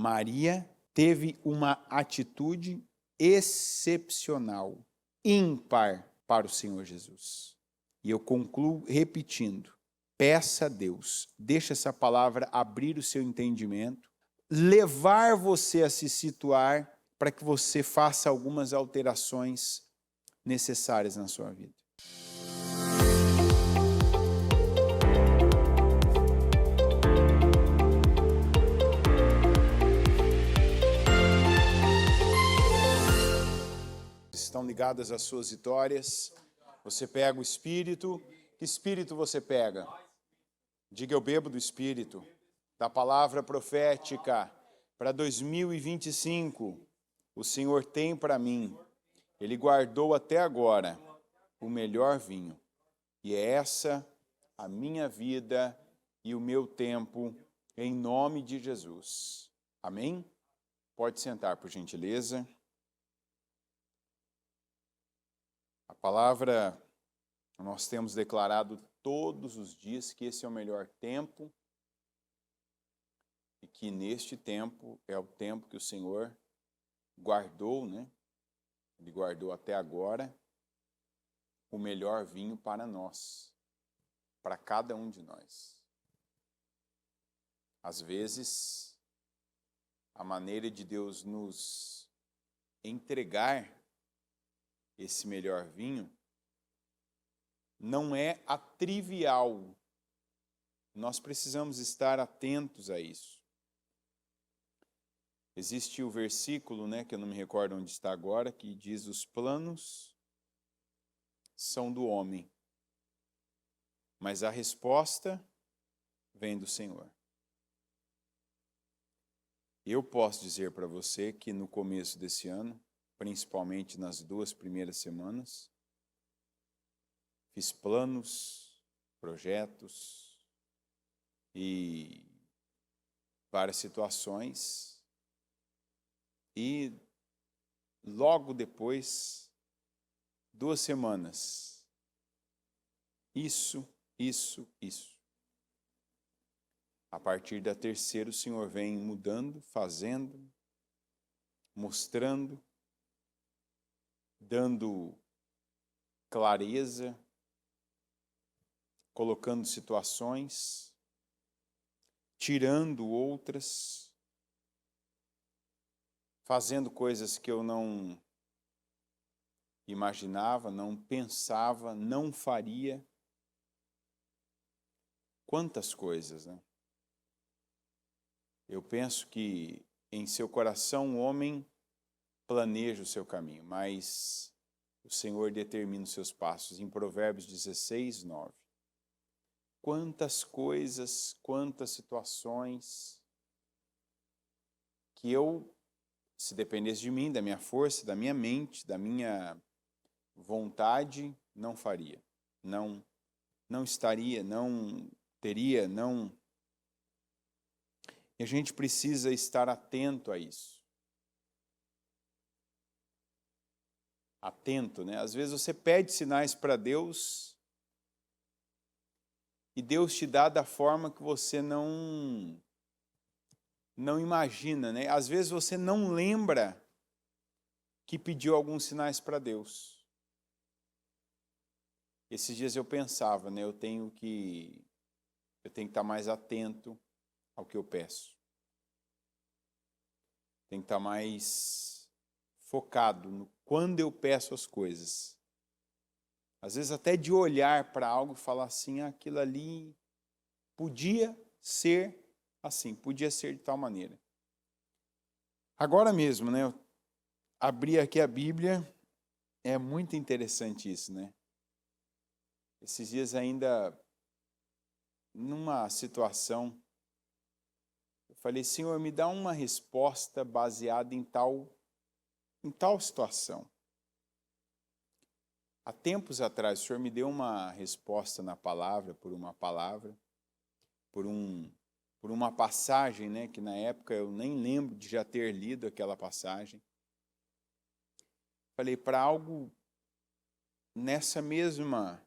Maria teve uma atitude excepcional, ímpar para o Senhor Jesus. E eu concluo repetindo, peça a Deus, deixa essa palavra abrir o seu entendimento, levar você a se situar para que você faça algumas alterações necessárias na sua vida. Estão ligadas às suas vitórias. Você pega o Espírito. Que Espírito você pega? Diga, eu bebo do Espírito, da palavra profética para 2025. O Senhor tem para mim. Ele guardou até agora o melhor vinho. E é essa a minha vida e o meu tempo, em nome de Jesus. Amém? Pode sentar, por gentileza. A palavra, nós temos declarado todos os dias que esse é o melhor tempo e que neste tempo é o tempo que o Senhor guardou, né? Ele guardou até agora o melhor vinho para nós, para cada um de nós. Às vezes, a maneira de Deus nos entregar esse melhor vinho não é a trivial. Nós precisamos estar atentos a isso. Existe o versículo, né, que eu não me recordo onde está agora, que diz: os planos são do homem, mas a resposta vem do Senhor. Eu posso dizer para você que no começo desse ano, principalmente nas 2 primeiras semanas, fiz planos, projetos e várias situações. E logo depois, 2 semanas, isso. A partir da terceira, o Senhor vem mudando, fazendo, mostrando, dando clareza, colocando situações, tirando outras, fazendo coisas que eu não imaginava, não pensava, não faria. Quantas coisas, né? Eu penso que em seu coração o homem planeja o seu caminho, mas o Senhor determina os seus passos. Em Provérbios 16, 9. Quantas coisas, quantas situações que eu, se dependesse de mim, da minha força, da minha mente, da minha vontade, não faria. Não estaria, não teria, não... E a gente precisa estar atento a isso. Atento, né? Às vezes você pede sinais para Deus e Deus te dá da forma que você não imagina, né? Às vezes você não lembra que pediu alguns sinais para Deus. Esses dias eu pensava, né? Eu tenho que estar mais atento ao que eu peço. Tem que estar mais focado no quando eu peço as coisas. Às vezes até de olhar para algo e falar assim, aquilo ali podia ser assim, podia ser de tal maneira. Agora mesmo, né? Eu abri aqui a Bíblia, é muito interessante isso, né? Esses dias ainda, numa situação, eu falei, Senhor, me dá uma resposta baseada em tal situação. Há tempos atrás, o Senhor me deu uma resposta na palavra, por uma palavra, por uma passagem, né, que na época eu nem lembro de já ter lido aquela passagem. Falei, para algo nessa mesma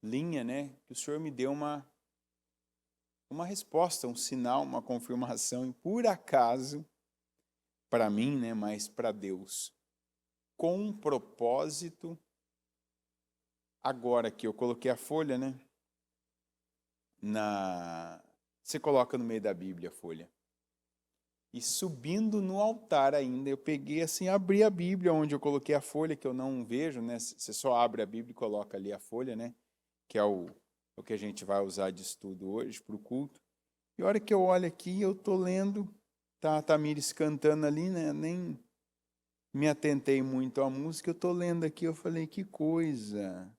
linha, né, que o Senhor me deu uma uma resposta, um sinal, uma confirmação, e por acaso, para mim, né, mas para Deus, com um propósito. Agora que eu coloquei a folha, né? Você coloca no meio da Bíblia a folha. E subindo no altar ainda, eu peguei assim, abri a Bíblia onde eu coloquei a folha, que eu não vejo, né? Você só abre a Bíblia e coloca ali a folha, né? Que é o que a gente vai usar de estudo hoje para o culto. E a hora que eu olho aqui, eu tô lendo, tá a Tamires cantando ali, né? Nem me atentei muito à música, eu tô lendo aqui, eu falei, que coisa.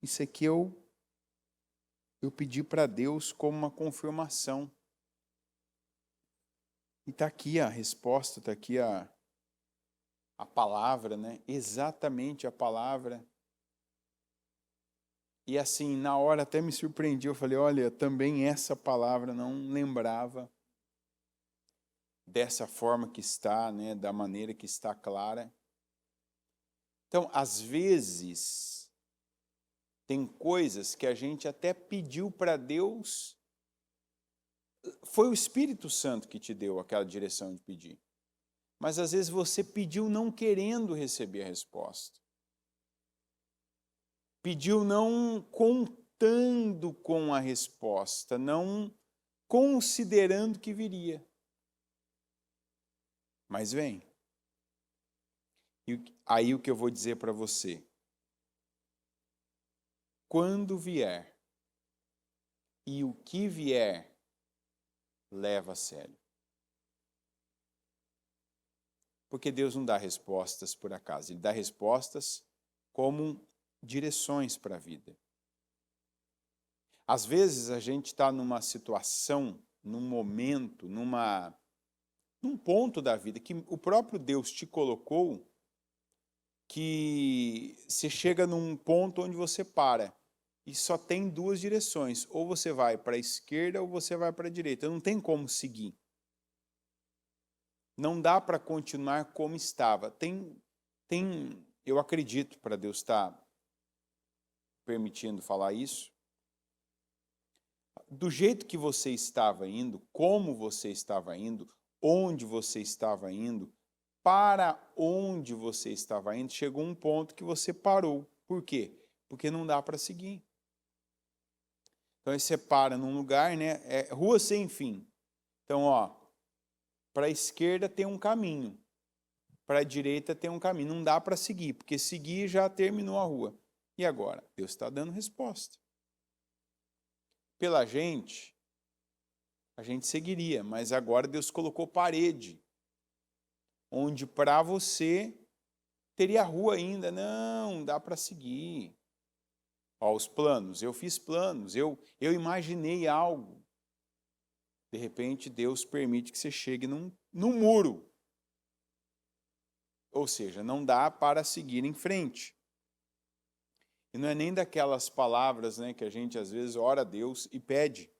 Isso aqui eu pedi para Deus como uma confirmação. E está aqui a resposta, está aqui a palavra, né? Exatamente a palavra. E assim, na hora até me surpreendi, eu falei, olha, também essa palavra não lembrava dessa forma que está, né? Da maneira que está clara. Então, às vezes, tem coisas que a gente até pediu para Deus, foi o Espírito Santo que te deu aquela direção de pedir. Mas às vezes você pediu não querendo receber a resposta. Pediu não contando com a resposta, não considerando que viria. Mas vem. E aí o que eu vou dizer para você? Quando vier, e o que vier, leva a sério. Porque Deus não dá respostas por acaso, Ele dá respostas como direções para a vida. Às vezes a gente está numa situação, num momento, num ponto da vida que o próprio Deus te colocou, que você chega num ponto onde você para e só tem duas direções, ou você vai para a esquerda ou você vai para a direita, não tem como seguir. Não dá para continuar como estava. Eu acredito, para Deus estar permitindo falar isso, do jeito que você estava indo, como você estava indo, onde você estava indo, para onde você estava indo, chegou um ponto que você parou. Por quê? Porque não dá para seguir. Então aí você para num lugar, né? É rua sem fim. Então, ó, para a esquerda tem um caminho, para a direita tem um caminho. Não dá para seguir, porque seguir já terminou a rua. E agora? Deus está dando resposta. Pela gente, a gente seguiria, mas agora Deus colocou parede, onde para você teria rua ainda. Não, dá para seguir. Ó, os planos, eu fiz planos, eu imaginei algo. De repente, Deus permite que você chegue num muro. Ou seja, não dá para seguir em frente. E não é nem daquelas palavras, né, que a gente às vezes ora a Deus e pede.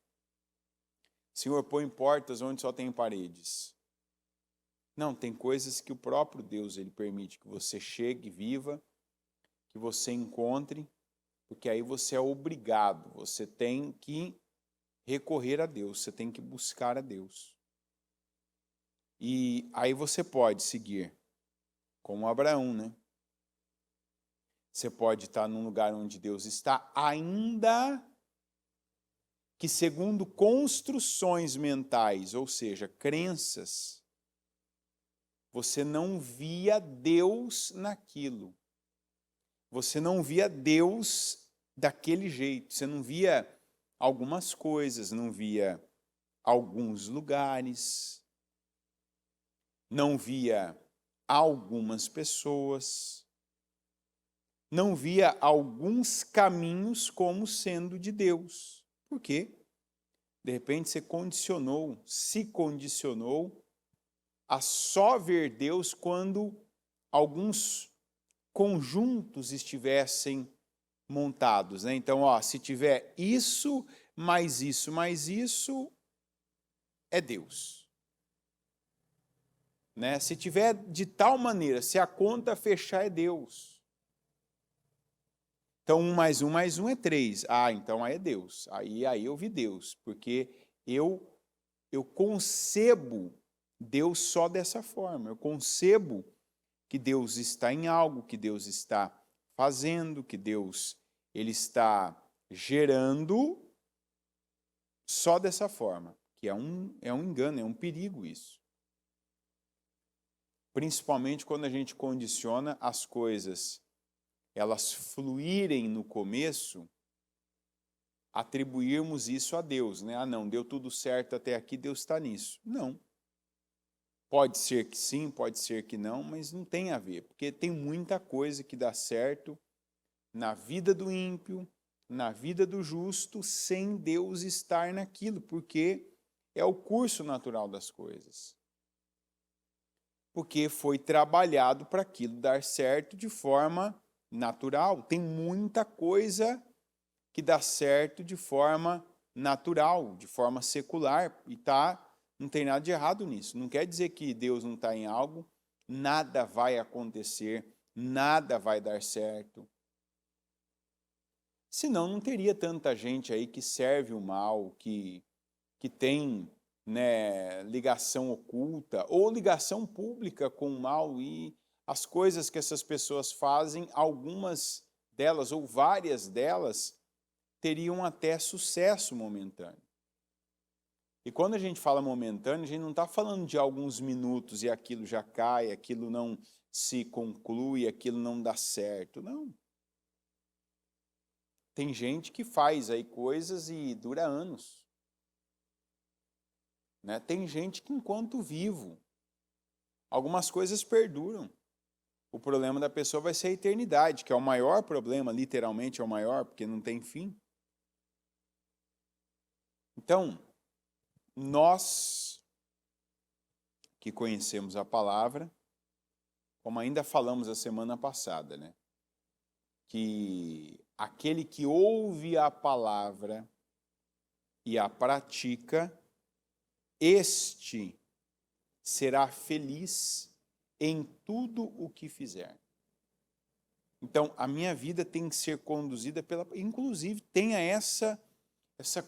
Senhor, põe portas onde só tem paredes. Não, tem coisas que o próprio Deus ele permite que você chegue, viva, que você encontre, porque aí você é obrigado, você tem que recorrer a Deus, você tem que buscar a Deus. E aí você pode seguir, como Abraão, né? Você pode estar num lugar onde Deus está, ainda que segundo construções mentais, ou seja, crenças, você não via Deus naquilo. Você não via Deus daquele jeito. Você não via algumas coisas, não via alguns lugares, não via algumas pessoas, não via alguns caminhos como sendo de Deus. Por quê? De repente você se condicionou a só ver Deus quando alguns conjuntos estivessem montados, né? Então, ó, se tiver isso, mais isso, mais isso, é Deus. Né? Se tiver de tal maneira, se a conta fechar, é Deus. Então, 1 mais 1 é 3. Ah, então aí é Deus. Aí eu vi Deus, porque eu concebo Deus só dessa forma. Eu concebo que Deus está em algo, que Deus está fazendo, que Deus ele está gerando só dessa forma. Que é um engano, é um perigo isso. Principalmente quando a gente condiciona as coisas, elas fluírem no começo, atribuirmos isso a Deus, né? Ah, não, deu tudo certo até aqui, Deus está nisso. Não. Pode ser que sim, pode ser que não, mas não tem a ver, porque tem muita coisa que dá certo na vida do ímpio, na vida do justo, sem Deus estar naquilo, porque é o curso natural das coisas. Porque foi trabalhado para aquilo dar certo de forma natural. Tem muita coisa que dá certo de forma natural, de forma secular, e não tem nada de errado nisso. Não quer dizer que Deus não está em algo, nada vai acontecer, nada vai dar certo. Senão não teria tanta gente aí que serve o mal, que tem, né, ligação oculta ou ligação pública com o mal, e as coisas que essas pessoas fazem, algumas delas ou várias delas, teriam até sucesso momentâneo. E quando a gente fala momentâneo, a gente não está falando de alguns minutos e aquilo já cai, aquilo não se conclui, aquilo não dá certo. Não. Tem gente que faz aí coisas e dura anos. Né? Tem gente que, enquanto vivo, algumas coisas perduram. O problema da pessoa vai ser a eternidade, que é o maior problema, literalmente é o maior, porque não tem fim. Então, nós que conhecemos a palavra, como ainda falamos a semana passada, né? Que aquele que ouve a palavra e a pratica, este será feliz em tudo o que fizer. Então, a minha vida tem que ser conduzida inclusive, tenha essa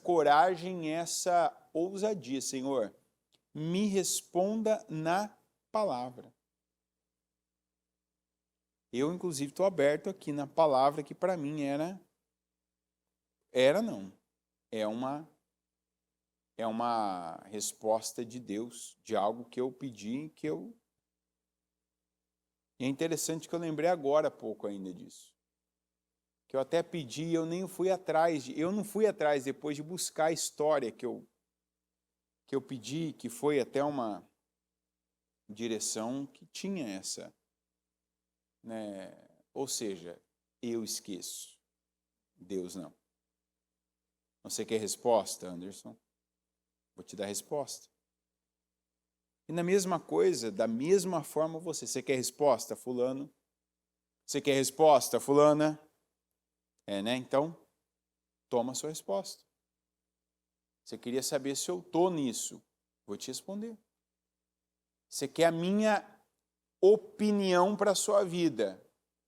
coragem, essa ousadia. Senhor, me responda na palavra. Eu, inclusive, estou aberto aqui na palavra que para mim é uma resposta de Deus, de algo que eu pedi, E é interessante que eu lembrei agora há pouco ainda disso. Que eu até pedi e eu nem fui atrás, eu não fui atrás depois de buscar a história que eu pedi, que foi até uma direção que tinha essa, né? Ou seja, eu esqueço, Deus não. Você quer resposta, Anderson? Vou te dar a resposta. E na mesma coisa, da mesma forma você quer resposta, fulano? Você quer resposta, fulana? Né? Então, toma a sua resposta. Você queria saber se eu estou nisso? Vou te responder. Você quer a minha opinião para a sua vida?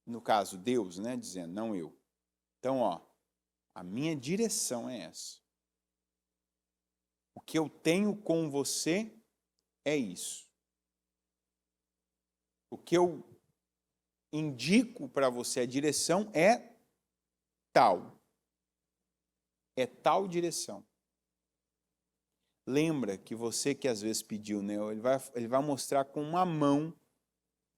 No caso, Deus, né? Dizendo, não eu. Então, a minha direção é essa. O que eu tenho com você é isso. O que eu indico para você, a direção é tal. É tal direção. Lembra que você que às vezes pediu, né? Ele vai mostrar com uma mão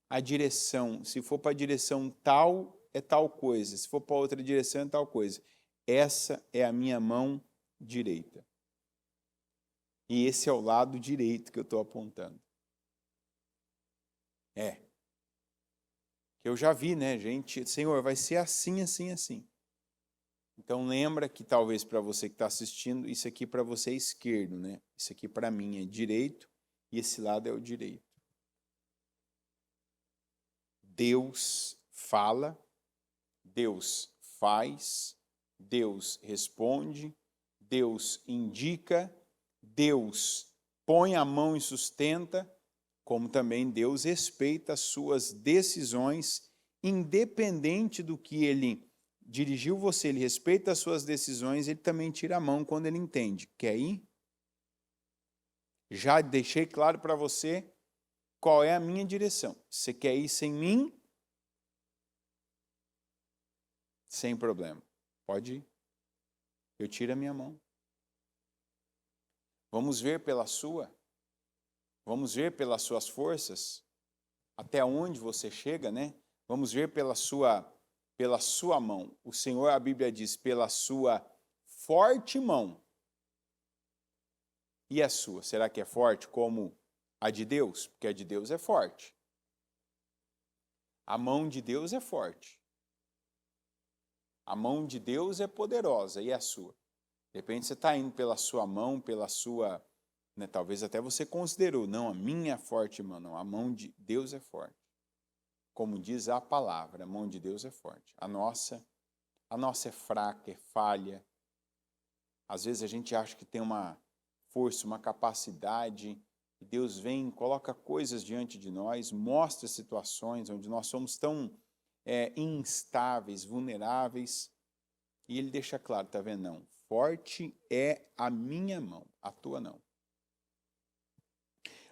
a direção. Se for para a direção tal, é tal coisa. Se for para outra direção, é tal coisa. Essa é a minha mão direita. E esse é o lado direito que eu estou apontando. Que eu já vi, né, gente? Senhor, vai ser assim, assim, assim. Então lembra que talvez para você que está assistindo, isso aqui para você é esquerdo, né? Isso aqui para mim é direito e esse lado é o direito. Deus fala, Deus faz, Deus responde, Deus indica, Deus põe a mão e sustenta, como também Deus respeita as suas decisões, independente do que Ele dirigiu você, ele respeita as suas decisões, ele também tira a mão quando ele entende. Quer ir? Já deixei claro para você qual é a minha direção. Você quer ir sem mim? Sem problema. Pode ir. Eu tiro a minha mão. Vamos ver pela sua. Vamos ver pelas suas forças. Até onde você chega, né? Vamos ver pela sua mão. O Senhor, a Bíblia diz, pela sua forte mão. E a sua? Será que é forte como a de Deus? Porque a de Deus é forte. A mão de Deus é forte. A mão de Deus é poderosa. E a sua? De repente você está indo pela sua mão, pela sua... Né, talvez até você considerou, não, a minha forte mão. Não, a mão de Deus é forte. Como diz a palavra, a mão de Deus é forte. A nossa é fraca, é falha. Às vezes a gente acha que tem uma força, uma capacidade, e Deus vem, coloca coisas diante de nós, mostra situações onde nós somos tão instáveis, vulneráveis, e Ele deixa claro, tá vendo? Não, forte é a minha mão, a tua não.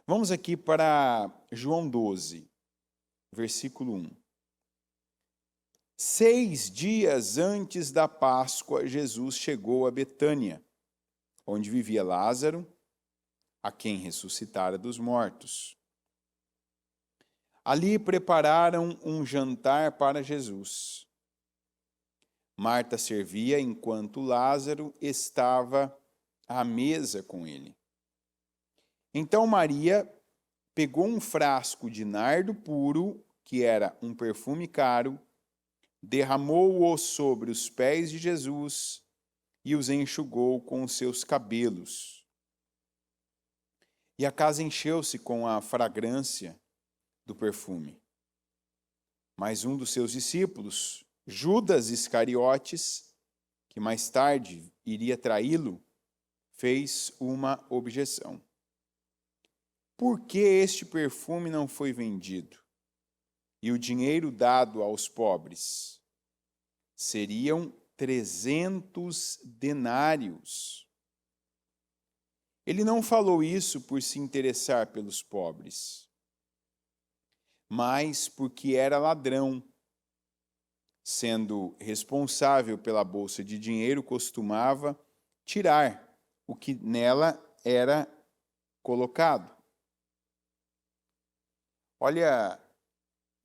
Vamos aqui para João 12, versículo 1. 6 dias antes da Páscoa, Jesus chegou a Betânia, onde vivia Lázaro, a quem ressuscitara dos mortos. Ali prepararam um jantar para Jesus. Marta servia enquanto Lázaro estava à mesa com ele. Então Maria pegou um frasco de nardo puro, que era um perfume caro, derramou-o sobre os pés de Jesus e os enxugou com os seus cabelos. E a casa encheu-se com a fragrância do perfume. Mas um dos seus discípulos, Judas Iscariotes, que mais tarde iria traí-lo, fez uma objeção. Por que este perfume não foi vendido e o dinheiro dado aos pobres? Seriam 300 denários. Ele não falou isso por se interessar pelos pobres, mas porque era ladrão. Sendo responsável pela bolsa de dinheiro, costumava tirar o que nela era colocado. Olha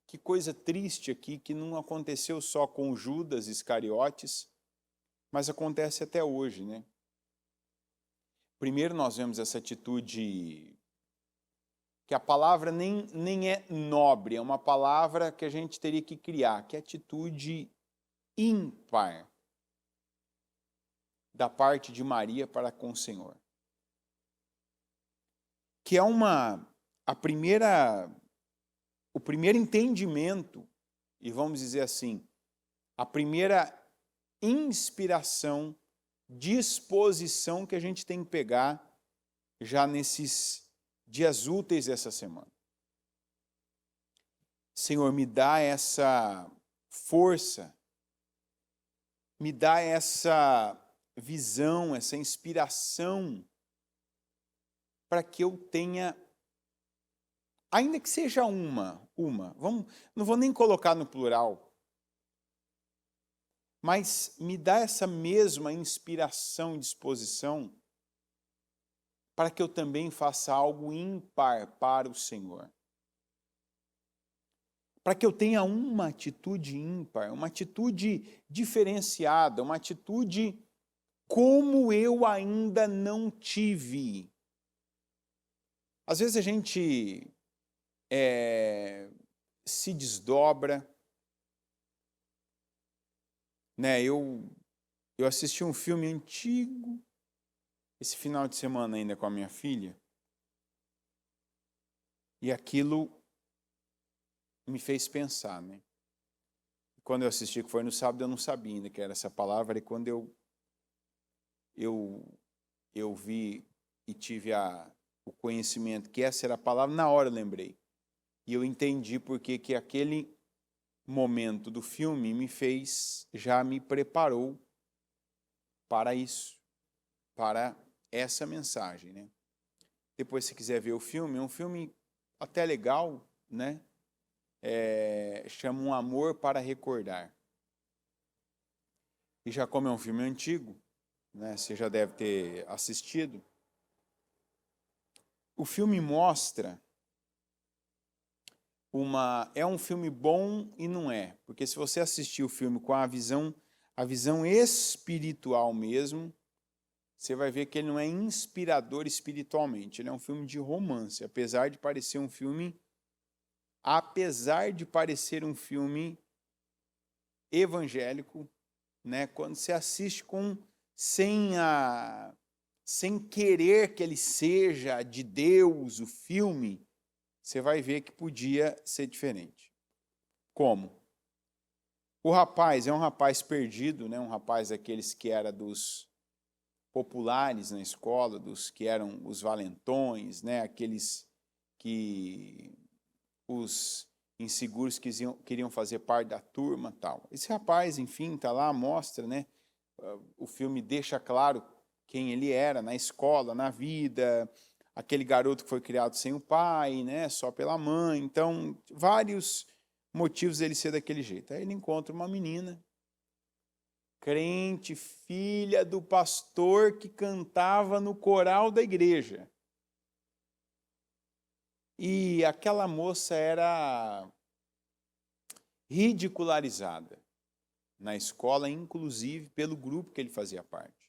que coisa triste aqui, que não aconteceu só com Judas Iscariotes, mas acontece até hoje, né? Primeiro nós vemos essa atitude, que a palavra nem é nobre, é uma palavra que a gente teria que criar, que é atitude ímpar da parte de Maria para com o Senhor. Que é o primeiro entendimento, e vamos dizer assim, a primeira inspiração, disposição que a gente tem que pegar já nesses dias úteis dessa semana. Senhor, me dá essa força, me dá não visão, essa inspiração, para que eu tenha, ainda que seja não vou nem colocar no plural, mas me dá essa mesma inspiração e disposição para que eu também faça algo ímpar para o Senhor. Para que eu tenha uma atitude ímpar, uma atitude diferenciada, uma atitude como eu ainda não tive. Às vezes a gente se desdobra, né? Eu assisti um filme antigo, esse final de semana ainda com a minha filha, e aquilo me fez pensar, né? Quando eu assisti, que foi no sábado, eu não sabia ainda que era essa palavra, e quando eu vi e tive o conhecimento que essa era a palavra, na hora eu lembrei. E eu entendi porque que aquele momento do filme já me preparou para isso, para essa mensagem, né? Depois, se quiser ver o filme, é um filme até legal, né? Chama Um Amor para Recordar. E já como é um filme antigo, né? Você já deve ter assistido. O filme mostra é um filme bom e não é, porque se você assistir o filme com a visão espiritual mesmo, você vai ver que ele não é inspirador espiritualmente, ele é um filme de romance, apesar de parecer um filme evangélico, né? Quando você assiste sem querer que ele seja de Deus, o filme, você vai ver que podia ser diferente. Como? O rapaz é um rapaz perdido, né? Um rapaz daqueles que era dos populares na escola, dos que eram os valentões, né? Aqueles que os inseguros queriam fazer parte da turma, tal. Esse rapaz, enfim, está lá, mostra, né? O filme deixa claro quem ele era na escola, na vida, aquele garoto que foi criado sem o pai, né? Só pela mãe. Então, vários motivos dele ser daquele jeito. Aí ele encontra uma menina crente, filha do pastor que cantava no coral da igreja. E aquela moça era ridicularizada na escola, inclusive pelo grupo que ele fazia parte.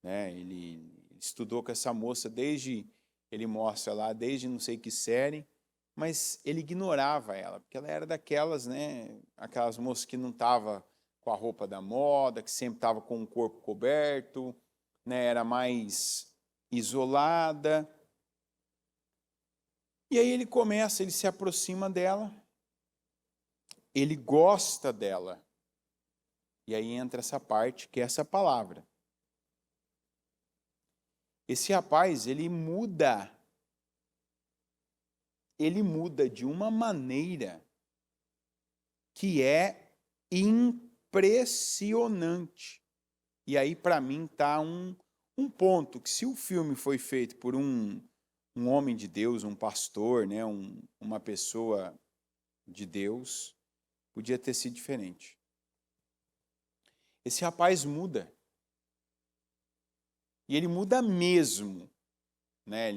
Né? Ele estudou com essa moça ele mostra lá, desde não sei que série, mas ele ignorava ela, porque ela era daquelas, né? Aquelas moças que não estavam com a roupa da moda, que sempre estava com o corpo coberto, né? Era mais isolada. E aí ele se aproxima dela, ele gosta dela. E aí entra essa parte, que é essa palavra. Esse rapaz, ele muda de uma maneira que é impressionante. E aí, para mim, está um ponto que, se o filme foi feito por um homem de Deus, um pastor, né, uma pessoa de Deus, podia ter sido diferente. Esse rapaz muda. E ele muda mesmo. Né?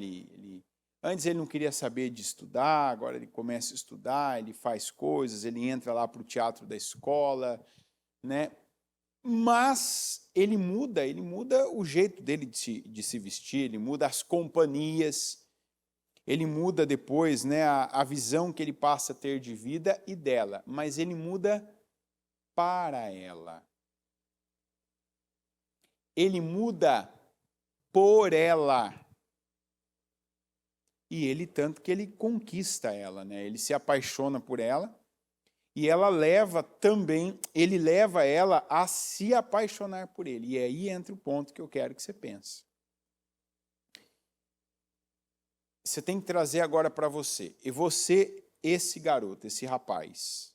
Antes ele não queria saber de estudar, agora ele começa a estudar, ele faz coisas, ele entra lá para o teatro da escola, né? Mas ele muda o jeito dele de se vestir, ele muda as companhias, ele muda depois, né, a visão que ele passa a ter de vida e dela, mas ele muda para ela. Ele muda por ela. E tanto que ele conquista ela, né? Ele se apaixona por ela e ele leva ela a se apaixonar por ele. E aí entra o ponto que eu quero que você pense. Você tem que trazer agora para você. E você, esse garoto, esse rapaz.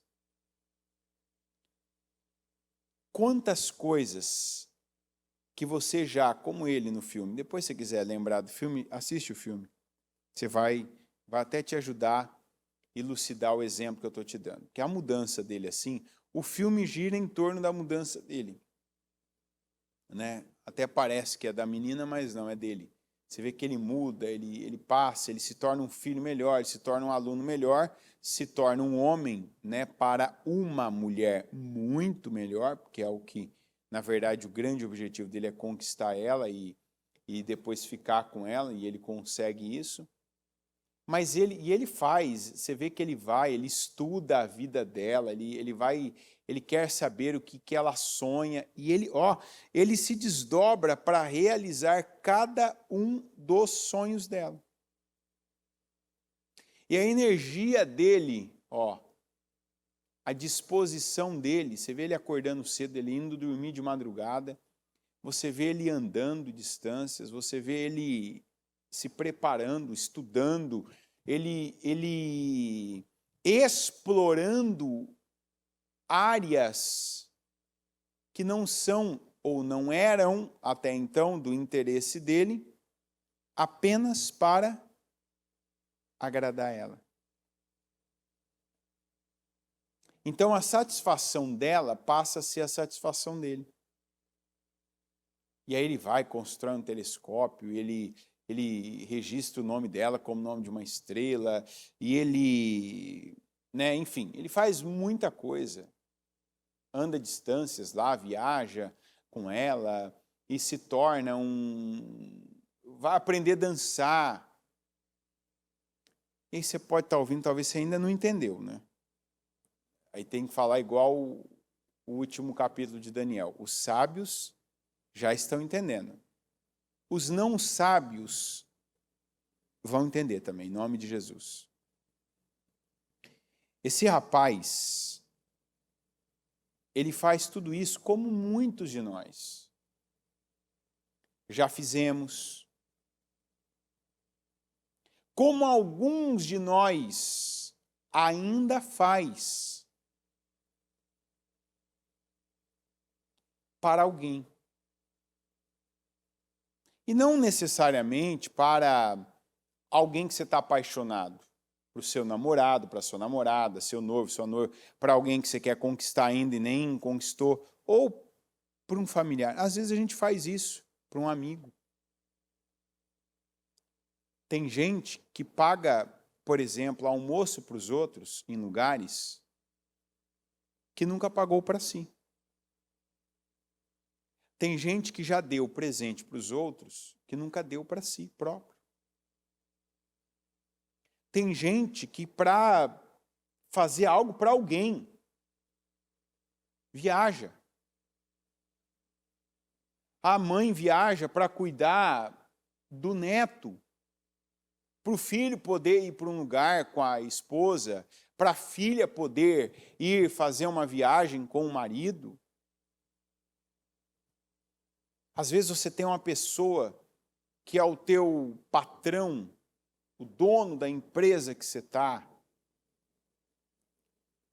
Quantas coisas que você já, como ele no filme, depois se você quiser lembrar do filme, assiste o filme. Você vai até te ajudar a elucidar o exemplo que eu estou te dando. Que a mudança dele, assim, o filme gira em torno da mudança dele. Né? Até parece que é da menina, mas não, é dele. Você vê que ele muda, ele passa, ele se torna um filho melhor, ele se torna um aluno melhor, se torna um homem, né, para uma mulher muito melhor, porque é o que, na verdade, o grande objetivo dele é conquistar ela e depois ficar com ela, e ele consegue isso. Mas ele faz, você vê que ele estuda a vida dela, ele quer saber o que ela sonha, e ele se desdobra para realizar cada um dos sonhos dela. E a energia dele, a disposição dele, você vê ele acordando cedo, ele indo dormir de madrugada, você vê ele andando distâncias, você vê ele se preparando, estudando, ele explorando áreas que não são ou não eram até então do interesse dele, apenas para agradar ela. Então a satisfação dela passa a ser a satisfação dele. E aí ele vai, constrói um telescópio, ele registra o nome dela como nome de uma estrela, e ele, enfim, ele faz muita coisa. Anda distâncias lá, viaja com ela, e se torna vai aprender a dançar. E aí você pode estar ouvindo, talvez você ainda não entendeu, né? Aí tem que falar igual o último capítulo de Daniel. Os sábios já estão entendendo. Os não sábios vão entender também, em nome de Jesus. Esse rapaz, ele faz tudo isso como muitos de nós já fizemos. Como alguns de nós ainda faz para alguém. E não necessariamente para alguém que você está apaixonado, para o seu namorado, para a sua namorada, seu noivo, sua noiva, para alguém que você quer conquistar ainda e nem conquistou, ou para um familiar. Às vezes a gente faz isso para um amigo. Tem gente que paga, por exemplo, almoço para os outros em lugares que nunca pagou para si. Tem gente que já deu presente para os outros que nunca deu para si próprio. Tem gente que, para fazer algo para alguém, viaja. A mãe viaja para cuidar do neto, para o filho poder ir para um lugar com a esposa, para a filha poder ir fazer uma viagem com o marido. Às vezes você tem uma pessoa que é o teu patrão, o dono da empresa que você está.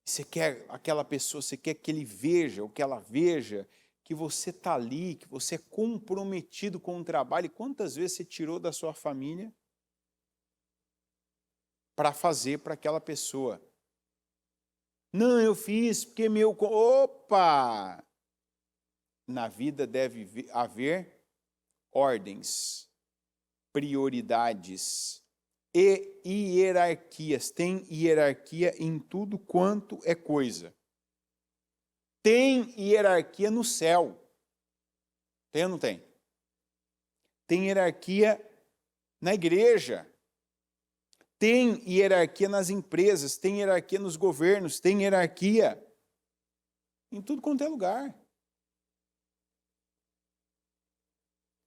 Você quer aquela pessoa, você quer que ele veja, ou que ela veja, que você está ali, que você é comprometido com o trabalho. E quantas vezes você tirou da sua família para fazer para aquela pessoa? Não, eu fiz porque meu... Opa! Na vida deve haver ordens, prioridades e hierarquias. Tem hierarquia em tudo quanto é coisa. Tem hierarquia no céu. Tem ou não tem? Tem hierarquia na igreja. Tem hierarquia nas empresas. Tem hierarquia nos governos. Tem hierarquia em tudo quanto é lugar.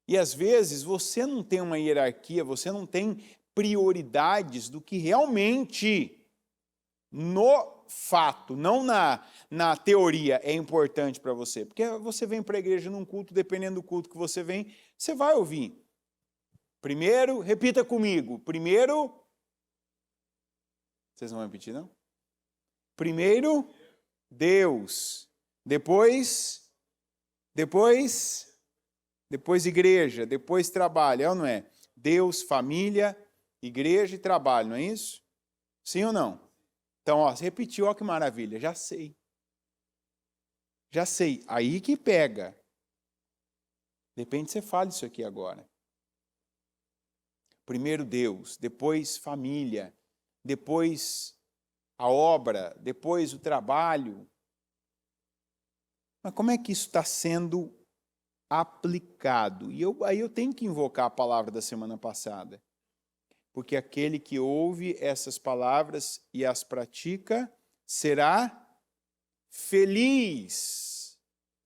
E às vezes você não tem uma hierarquia, você não tem prioridades do que realmente, no fato, não na teoria, é importante para você. Porque você vem para a igreja num culto, dependendo do culto que você vem, você vai ouvir. Primeiro, repita comigo. Primeiro, vocês não vão repetir, não? Primeiro, Deus. Depois igreja, depois trabalho, é ou não é? Deus, família, igreja e trabalho, não é isso? Sim ou não? Então, ó, você repetiu, ó que maravilha, já sei. Já sei, aí que pega. De repente você fala isso aqui agora. Primeiro Deus, depois família, depois a obra, depois o trabalho. Mas como é que isso está sendo aplicado? E aí eu tenho que invocar a palavra da semana passada. Porque aquele que ouve essas palavras e as pratica será feliz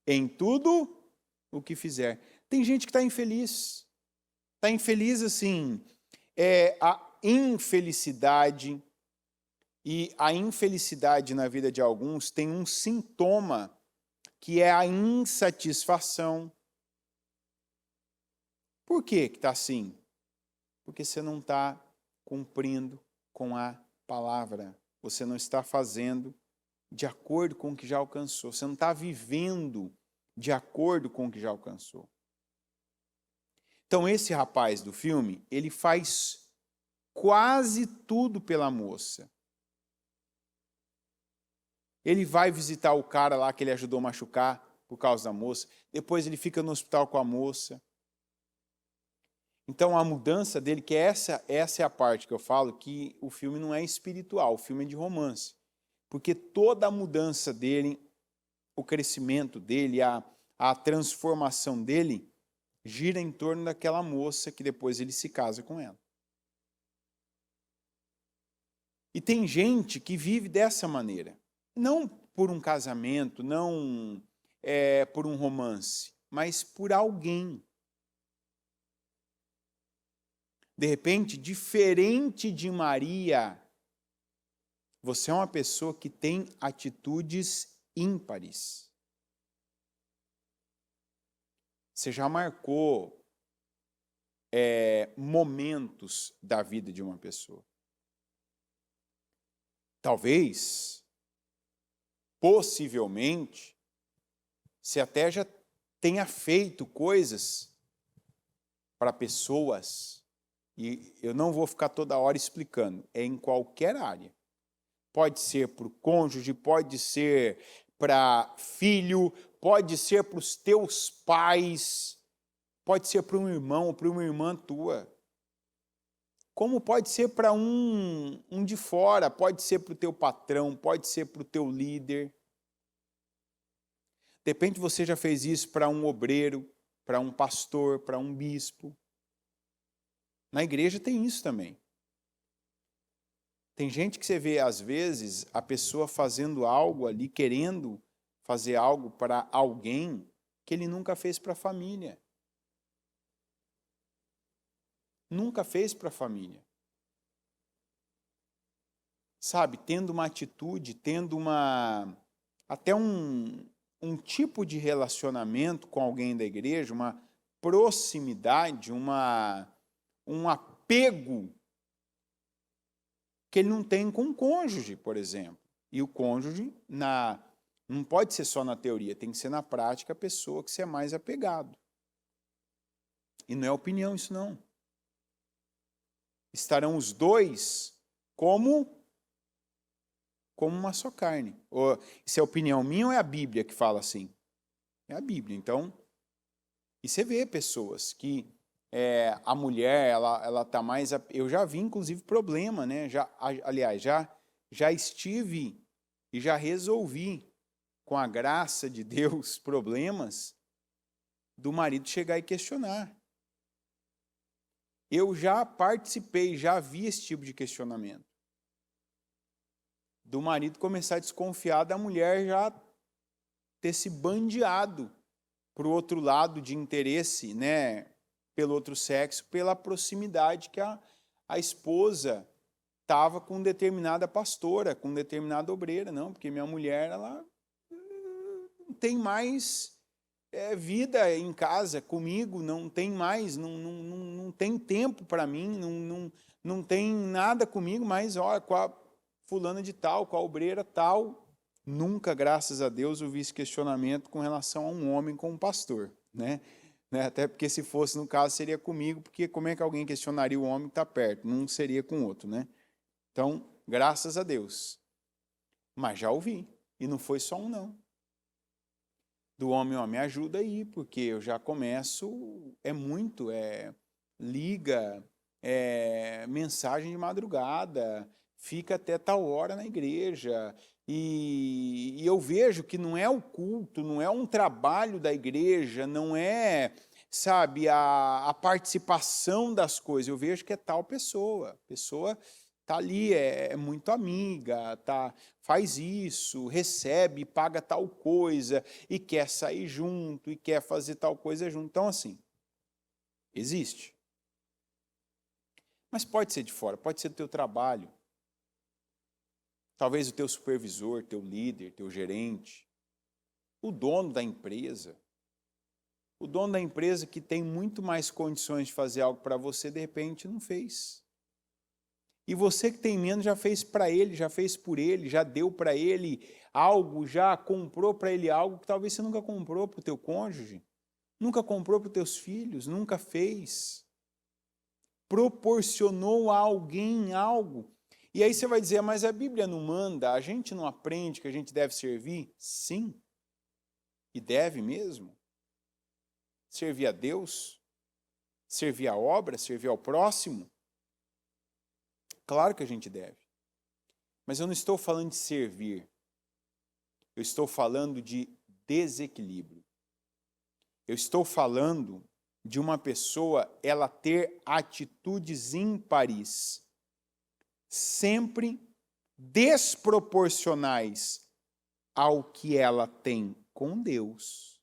em tudo o que fizer. Tem gente que está infeliz. Está infeliz assim. A infelicidade, e a infelicidade na vida de alguns tem um sintoma que é a insatisfação. Por que está assim? Porque você não está cumprindo com a palavra. você não está fazendo de acordo com o que já alcançou. Você não está vivendo de acordo com o que já alcançou. Então, esse rapaz do filme, ele faz quase tudo pela moça. Ele vai visitar o cara lá que ele ajudou a machucar por causa da moça. Depois ele fica no hospital com a moça. Então, a mudança dele, que essa é a parte que eu falo, que o filme não é espiritual, o filme é de romance. Porque toda a mudança dele, o crescimento dele, a transformação dele, gira em torno daquela moça que depois ele se casa com ela. E tem gente que vive dessa maneira. Não por um casamento, não por um romance, mas por alguém. De repente, diferente de Maria, você é uma pessoa que tem atitudes ímpares. Você já marcou momentos da vida de uma pessoa. Talvez, possivelmente, você até já tenha feito coisas para pessoas, e eu não vou ficar toda hora explicando, é em qualquer área. Pode ser para o cônjuge, pode ser para filho, pode ser para os teus pais, pode ser para um irmão ou para uma irmã tua. Como pode ser para um de fora, pode ser para o teu patrão, pode ser para o teu líder. De repente você já fez isso para um obreiro, para um pastor, para um bispo. Na igreja tem isso também. Tem gente que você vê, às vezes, a pessoa fazendo algo ali, querendo fazer algo para alguém que ele nunca fez para a família. Nunca fez para a família. Sabe, tendo uma atitude, tendo até um tipo de relacionamento com alguém da igreja, uma proximidade, um apego que ele não tem com o cônjuge, por exemplo. E o cônjuge, não pode ser só na teoria, tem que ser na prática a pessoa que você é mais apegado. E não é opinião isso não. Estarão os dois como uma só carne. Isso é opinião minha ou é a Bíblia que fala assim? É a Bíblia. Então, e você vê pessoas que a mulher, ela está mais... Eu já vi, inclusive, problema, né? Aliás, já estive e já resolvi, com a graça de Deus, problemas do marido chegar e questionar. Eu já participei, já vi esse tipo de questionamento. Do marido começar a desconfiar da mulher já ter se bandeado para o outro lado de interesse, né, pelo outro sexo, pela proximidade que a esposa estava com determinada pastora, com determinada obreira. Não, porque minha mulher, ela não tem mais vida em casa comigo, não tem mais, não tem tempo para mim, não tem nada comigo, mas olha, com a fulana de tal, com a obreira tal. Nunca, graças a Deus, eu vi esse questionamento com relação a um homem com um pastor, né? Até porque se fosse no caso seria comigo, porque como é que alguém questionaria o homem que está perto? Não seria com outro, né? Então, graças a Deus. Mas já ouvi, e não foi só um não. Do homem, ó, me ajuda aí, porque eu já começo, liga, mensagem de madrugada, fica até tal hora na igreja, e eu vejo que não é o culto, não é um trabalho da igreja, não é, sabe, a participação das coisas, eu vejo que é tal pessoa, a pessoa está ali, é muito amiga, faz isso, recebe, paga tal coisa, e quer sair junto, e quer fazer tal coisa junto. Então, assim, existe. Mas pode ser de fora, pode ser do teu trabalho. Talvez o teu supervisor, teu líder, teu gerente, o dono da empresa. O dono da empresa que tem muito mais condições de fazer algo para você, de repente não fez. E você que tem menos já fez para ele, já fez por ele, já deu para ele algo, já comprou para ele algo que talvez você nunca comprou para o teu cônjuge, nunca comprou para os teus filhos, nunca fez. Proporcionou a alguém algo. E aí você vai dizer, mas a Bíblia não manda, a gente não aprende que a gente deve servir? Sim, e deve mesmo. Servir a Deus, servir a obra, servir ao próximo. Claro que a gente deve. Mas eu não estou falando de servir. Eu estou falando de desequilíbrio. Eu estou falando de uma pessoa, ela ter atitudes ímpares, sempre desproporcionais ao que ela tem com Deus,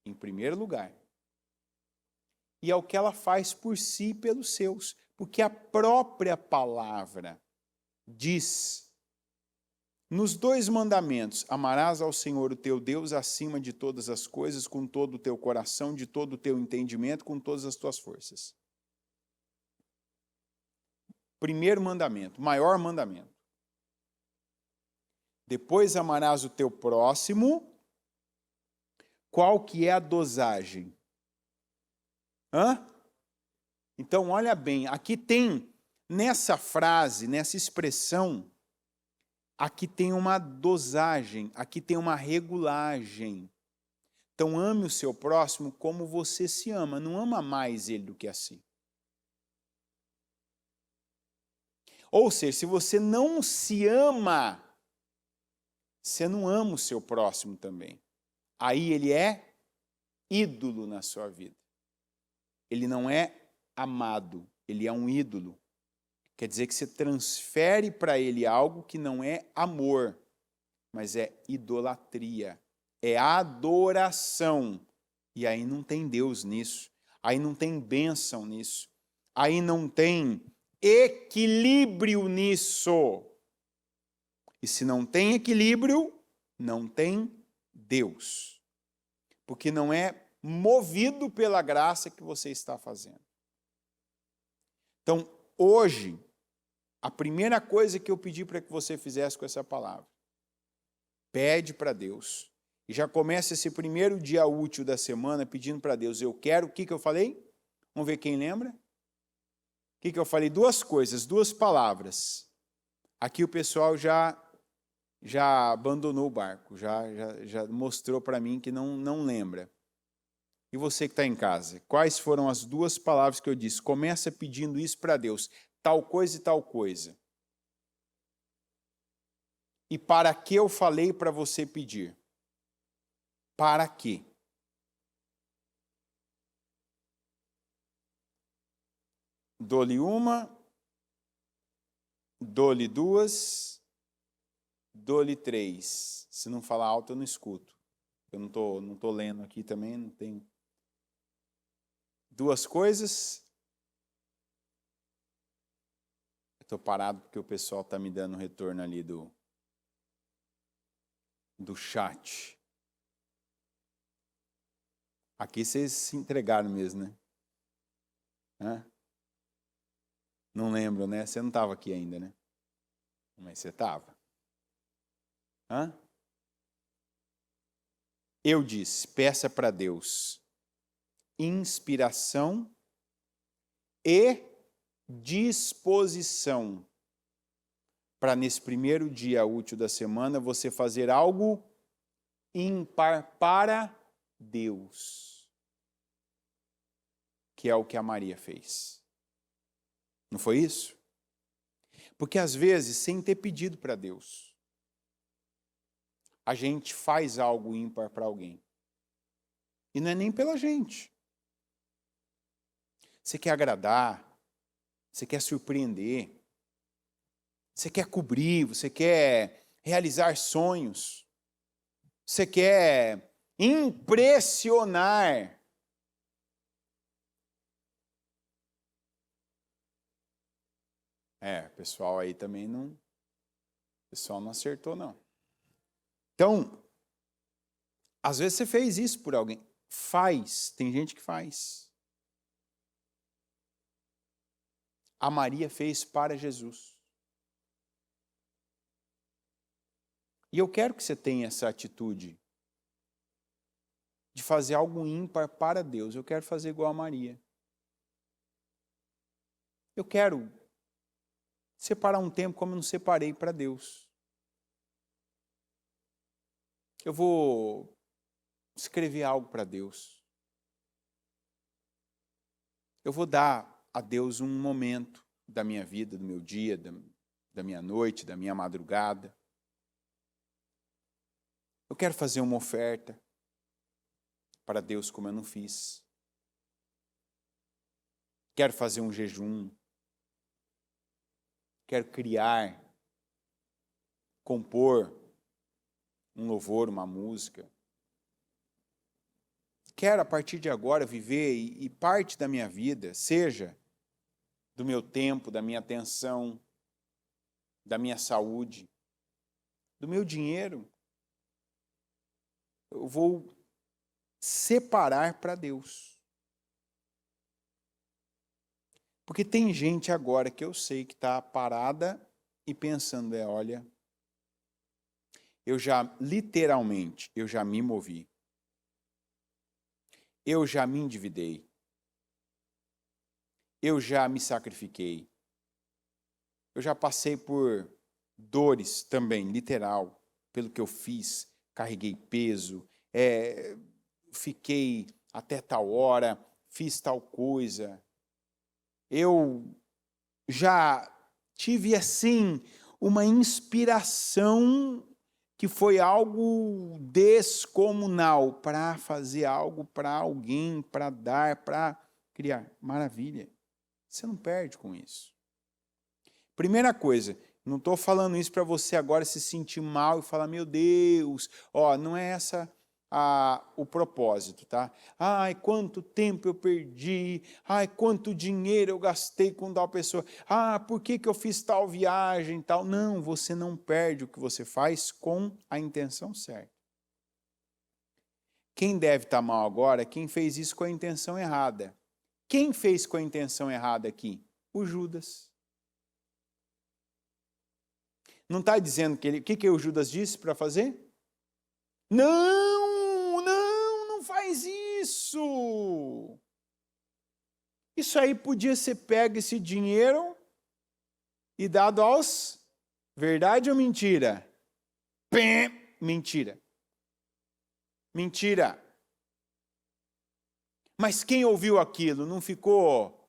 em primeiro lugar, e ao que ela faz por si e pelos seus, porque a própria palavra diz, nos 2 mandamentos, amarás ao Senhor o teu Deus acima de todas as coisas, com todo o teu coração, de todo o teu entendimento, com todas as tuas forças. Primeiro mandamento, maior mandamento. Depois amarás o teu próximo. Qual que é a dosagem? Então, olha bem, aqui tem, nessa frase, nessa expressão, aqui tem uma dosagem, aqui tem uma regulagem. Então, ame o seu próximo como você se ama, não ama mais ele do que a si. Ou seja, se você não se ama, você não ama o seu próximo também. Aí ele é ídolo na sua vida. Ele não é amado, ele é um ídolo. Quer dizer que você transfere para ele algo que não é amor, mas é idolatria, é adoração. E aí não tem Deus nisso, aí não tem bênção nisso, aí não tem equilíbrio nisso. E se não tem equilíbrio, não tem Deus. Porque não é movido pela graça que você está fazendo. Então, hoje, a primeira coisa que eu pedi para que você fizesse com essa palavra, pede para Deus. E já começa esse primeiro dia útil da semana pedindo para Deus, eu quero, o que eu falei? Vamos ver quem lembra? O que eu falei? 2 coisas, 2 palavras. Aqui o pessoal já abandonou o barco, já mostrou para mim que não lembra. E você que está em casa, quais foram as 2 palavras que eu disse? Começa pedindo isso para Deus, tal coisa e tal coisa. E para que eu falei para você pedir? Para quê? Dou-lhe uma, dou-lhe 2, dou-lhe 3. Se não falar alto, eu não escuto. Eu não tô lendo aqui também, não tenho. 2 coisas. Estou parado porque o pessoal está me dando retorno ali do chat. Aqui vocês se entregaram mesmo, né? Não lembro, né? Você não estava aqui ainda, né? Mas você estava. Eu disse, peça para Deus inspiração e disposição para nesse primeiro dia útil da semana você fazer algo ímpar para Deus, que é o que a Maria fez. Não foi isso? Porque às vezes, sem ter pedido para Deus, a gente faz algo ímpar para alguém. E não é nem pela gente. Você quer agradar, você quer surpreender, você quer cobrir, você quer realizar sonhos, você quer impressionar. O pessoal aí também não... O pessoal não acertou, não. Então, às vezes você fez isso por alguém. Faz, tem gente que faz. A Maria fez para Jesus. E eu quero que você tenha essa atitude de fazer algo ímpar para Deus. Eu quero fazer igual a Maria. Eu quero separar um tempo como eu não separei para Deus. Eu vou escrever algo para Deus. Eu vou dar a Deus um momento da minha vida, do meu dia, da minha noite, da minha madrugada. Eu quero fazer uma oferta para Deus como eu não fiz. Quero fazer um jejum. Quero criar, compor um louvor, uma música. Quero, a partir de agora, viver e parte da minha vida, seja do meu tempo, da minha atenção, da minha saúde, do meu dinheiro, eu vou separar para Deus. Porque tem gente agora que eu sei que está parada e pensando, olha, eu já, literalmente, eu já me movi. Eu já me endividei. Eu já me sacrifiquei. Eu já passei por dores também, literal, pelo que eu fiz. Carreguei peso, fiquei até tal hora, fiz tal coisa. Eu já tive, assim, uma inspiração que foi algo descomunal para fazer algo para alguém, para dar, para criar. Maravilha. Você não perde com isso. Primeira coisa, não estou falando isso para você agora se sentir mal e falar, meu Deus, não é essa o propósito, tá? Ai, quanto tempo eu perdi, ai, quanto dinheiro eu gastei com tal pessoa, por que eu fiz tal viagem, tal? Não, você não perde o que você faz com a intenção certa. Quem deve estar mal agora é quem fez isso com a intenção errada. Quem fez com a intenção errada aqui? O Judas. Não está dizendo que o que o Judas disse para fazer? Não faz isso. Isso aí podia ser pego esse dinheiro e dado aos... Verdade ou mentira? Mentira. Mentira. Mas quem ouviu aquilo não ficou...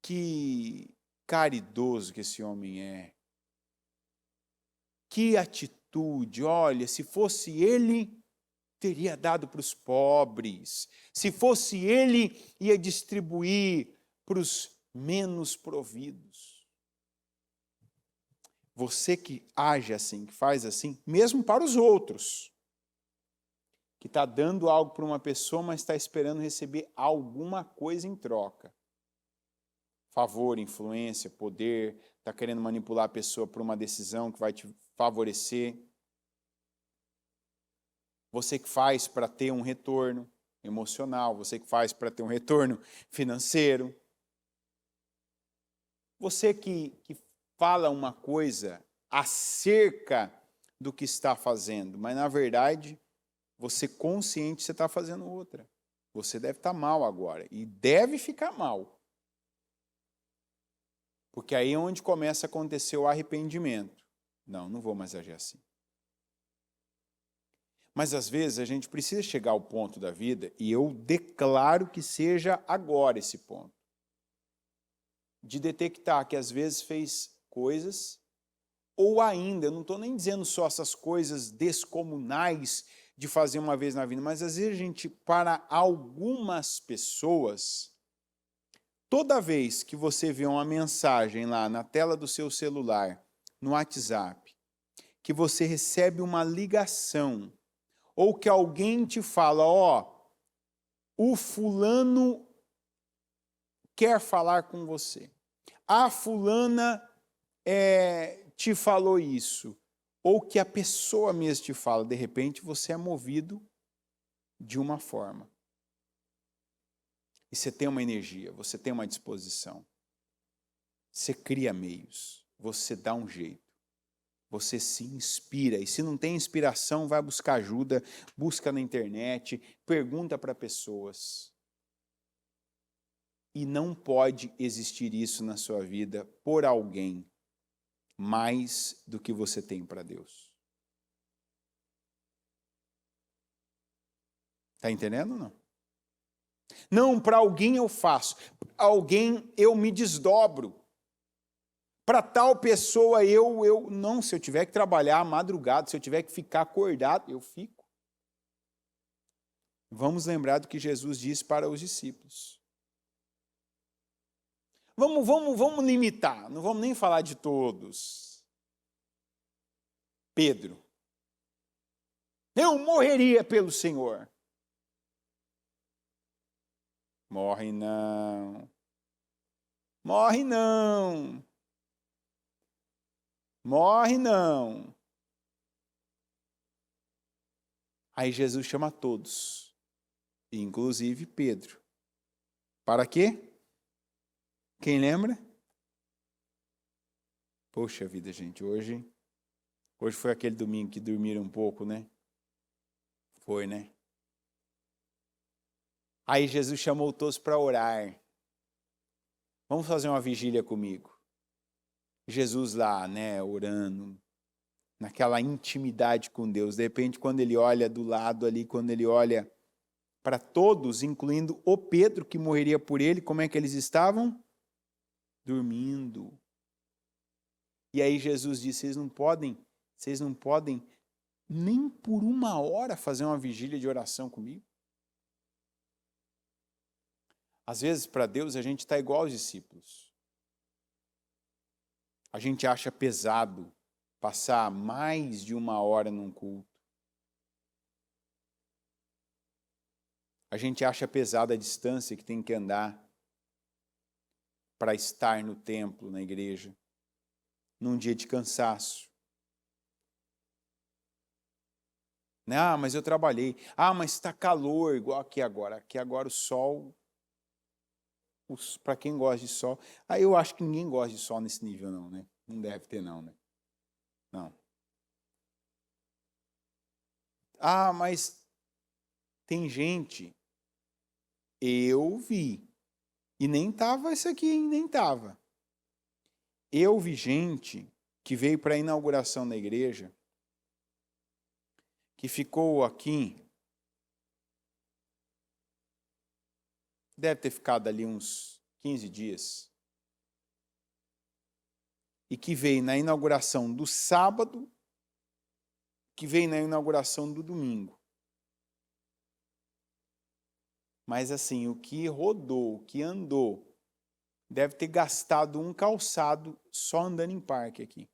Que caridoso que esse homem é. Que atitude, olha, se fosse ele, teria dado para os pobres. Se fosse ele, ia distribuir para os menos providos. Você que age assim, que faz assim, mesmo para os outros, que está dando algo para uma pessoa, mas está esperando receber alguma coisa em troca. Favor, influência, poder, está querendo manipular a pessoa por uma decisão que vai te favorecer. Você que faz para ter um retorno emocional, você que faz para ter um retorno financeiro. Você que fala uma coisa acerca do que está fazendo, mas na verdade, você consciente, você está fazendo outra. Você deve estar mal agora e deve ficar mal. Porque aí é onde começa a acontecer o arrependimento. Não vou mais agir assim. Mas às vezes a gente precisa chegar ao ponto da vida, e eu declaro que seja agora esse ponto, de detectar que às vezes fez coisas, ou ainda, eu não estou nem dizendo só essas coisas descomunais de fazer uma vez na vida, mas às vezes a gente, para algumas pessoas, toda vez que você vê uma mensagem lá na tela do seu celular, no WhatsApp, que você recebe uma ligação, ou que alguém te fala, o fulano quer falar com você. A fulana te falou isso. Ou que a pessoa mesmo te fala, de repente você é movido de uma forma. E você tem uma energia, você tem uma disposição. Você cria meios, você dá um jeito, você se inspira. E se não tem inspiração, vai buscar ajuda, busca na internet, pergunta para pessoas. E não pode existir isso na sua vida por alguém mais do que você tem para Deus. Está entendendo ou não? Não, para alguém eu faço, para alguém eu me desdobro. Para tal pessoa não, se eu tiver que trabalhar madrugada, se eu tiver que ficar acordado, eu fico. Vamos lembrar do que Jesus disse para os discípulos. Vamos limitar, não vamos nem falar de todos. Pedro, eu morreria pelo Senhor. Morre não. Morre não. Morre não. Aí Jesus chama todos, inclusive Pedro. Para quê? Quem lembra? Poxa vida, gente, hoje foi aquele domingo que dormiram um pouco, né? Foi, né? Aí Jesus chamou todos para orar. Vamos fazer uma vigília comigo. Jesus lá, né, orando, naquela intimidade com Deus. De repente, quando ele olha do lado ali, quando ele olha para todos, incluindo o Pedro, que morreria por ele, como é que eles estavam? Dormindo. E aí Jesus disse, vocês não podem nem por uma hora fazer uma vigília de oração comigo? Às vezes, para Deus, a gente está igual aos discípulos. A gente acha pesado passar mais de uma hora num culto. A gente acha pesada a distância que tem que andar para estar no templo, na igreja, num dia de cansaço. Ah, mas eu trabalhei. Ah, mas está calor, igual aqui agora. Aqui agora o sol, para quem gosta de sol. Aí eu acho que ninguém gosta de sol nesse nível não, né? Não deve ter não, né? Não. Ah, mas tem gente, eu vi, e nem estava isso aqui, hein? Nem estava. Eu vi gente que veio para a inauguração da igreja, que ficou aqui, deve ter ficado ali uns 15 dias, e que veio na inauguração do sábado, que veio na inauguração do domingo. Mas assim, o que rodou, o que andou, deve ter gastado um calçado só andando em parque aqui.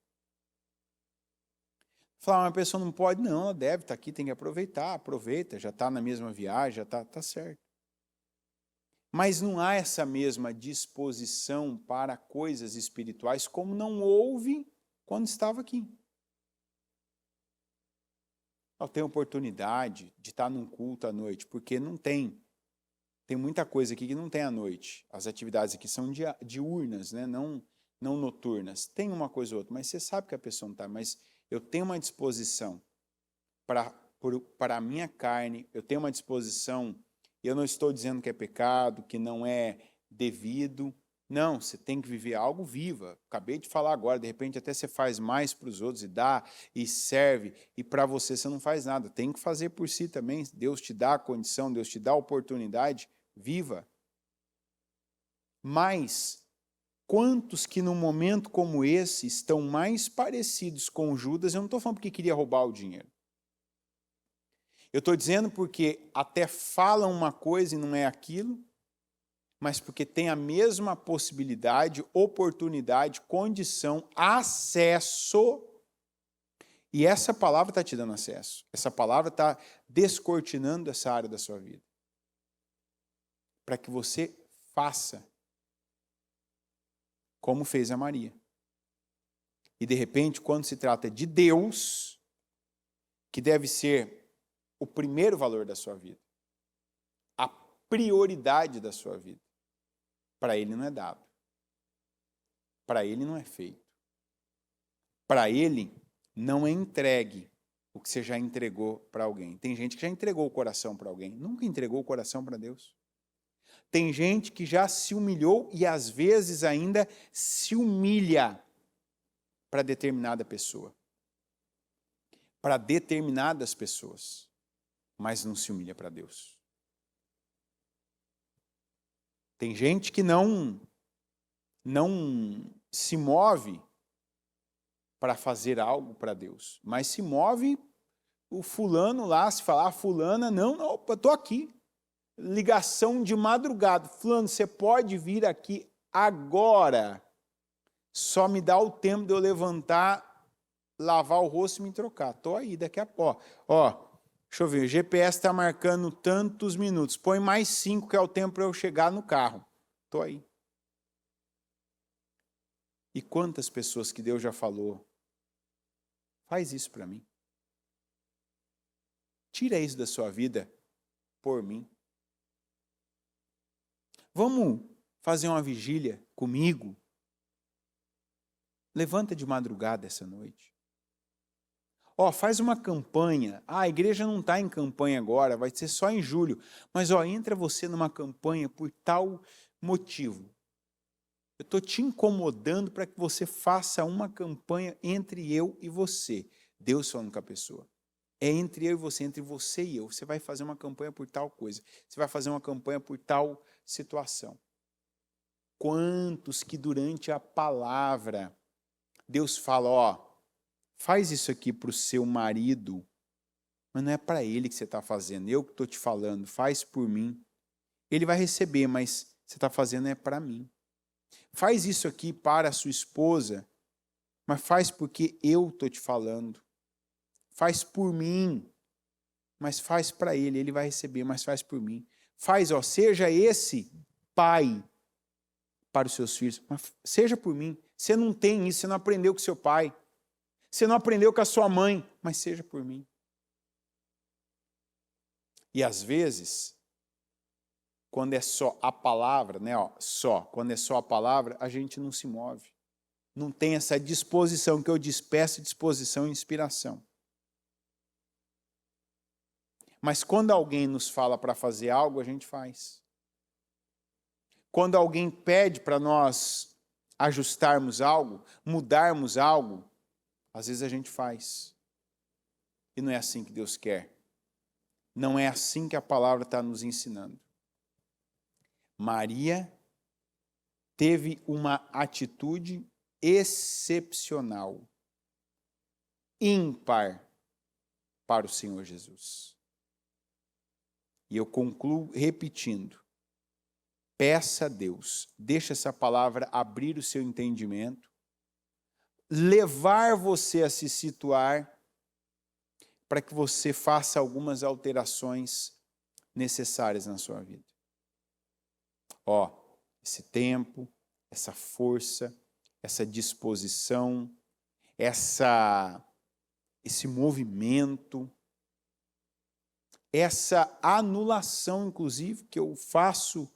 Falar, uma pessoa não pode, não, ela deve estar aqui, tem que aproveitar, aproveita, já está na mesma viagem, já está certo. Mas não há essa mesma disposição para coisas espirituais como não houve quando estava aqui. Eu tenho oportunidade de estar num culto à noite, porque não tem. Tem muita coisa aqui que não tem à noite. As atividades aqui são diurnas, né? Não noturnas. Tem uma coisa ou outra, mas você sabe que a pessoa não está. Mas eu tenho uma disposição para a minha carne, eu tenho uma disposição, eu não estou dizendo que é pecado, que não é devido. Não, você tem que viver algo viva. Acabei de falar agora, de repente até você faz mais para os outros e dá, e serve, e para você não faz nada. Tem que fazer por si também. Deus te dá a condição, Deus te dá a oportunidade, viva. Mas quantos que num momento como esse estão mais parecidos com Judas? Eu não estou falando porque queria roubar o dinheiro. Eu estou dizendo porque até falam uma coisa e não é aquilo, mas porque tem a mesma possibilidade, oportunidade, condição, acesso. E essa palavra está te dando acesso. Essa palavra está descortinando essa área da sua vida. Para que você faça como fez a Maria. E de repente, quando se trata de Deus, que deve ser o primeiro valor da sua vida, a prioridade da sua vida, para ele não é dado. para ele não é feito. Para ele não é entregue o que você já entregou para alguém. Tem gente que já entregou o coração para alguém, nunca entregou o coração para Deus. Tem gente que já se humilhou e às vezes ainda se humilha para determinada pessoa. Para determinadas pessoas, mas não se humilha para Deus. Tem gente que não se move para fazer algo para Deus, mas se move o fulano lá, se falar fulana, não, opa, estou aqui. Ligação de madrugada. Fulano, você pode vir aqui agora. Só me dá o tempo de eu levantar, lavar o rosto e me trocar. Estou aí, daqui a pouco. Deixa eu ver, o GPS está marcando tantos minutos. Põe mais 5, que é o tempo para eu chegar no carro. Estou aí. E quantas pessoas que Deus já falou, faz isso para mim. Tira isso da sua vida por mim. Vamos fazer uma vigília comigo? Levanta de madrugada essa noite. Faz uma campanha. A igreja não está em campanha agora, vai ser só em julho. Mas entra você numa campanha por tal motivo. Eu estou te incomodando para que você faça uma campanha entre eu e você. Deus falando com a pessoa. É entre eu e você, entre você e eu. Você vai fazer uma campanha por tal coisa. Você vai fazer uma campanha por tal situação. Quantos que durante a palavra Deus fala, faz isso aqui para o seu marido, mas não é para ele que você está fazendo, eu que estou te falando, faz por mim. Ele vai receber, mas você está fazendo é para mim. Faz isso aqui para a sua esposa, mas faz porque eu estou te falando. Faz por mim, mas faz para ele, ele vai receber, mas faz por mim. Faz, seja esse pai para os seus filhos, mas seja por mim. Você não tem isso, você não aprendeu com seu pai, você não aprendeu com a sua mãe, mas seja por mim. E às vezes, quando é só a palavra, quando é só a palavra, a gente não se move. Não tem essa disposição que eu despeço, disposição e inspiração. Mas quando alguém nos fala para fazer algo, a gente faz. Quando alguém pede para nós ajustarmos algo, mudarmos algo, às vezes a gente faz. E não é assim que Deus quer. Não é assim que a palavra está nos ensinando. Maria teve uma atitude excepcional, ímpar para o Senhor Jesus. E eu concluo repetindo. Peça a Deus, deixa essa palavra abrir o seu entendimento, levar você a se situar para que você faça algumas alterações necessárias na sua vida. Esse tempo, essa força, essa disposição, esse movimento, essa anulação, inclusive, que eu faço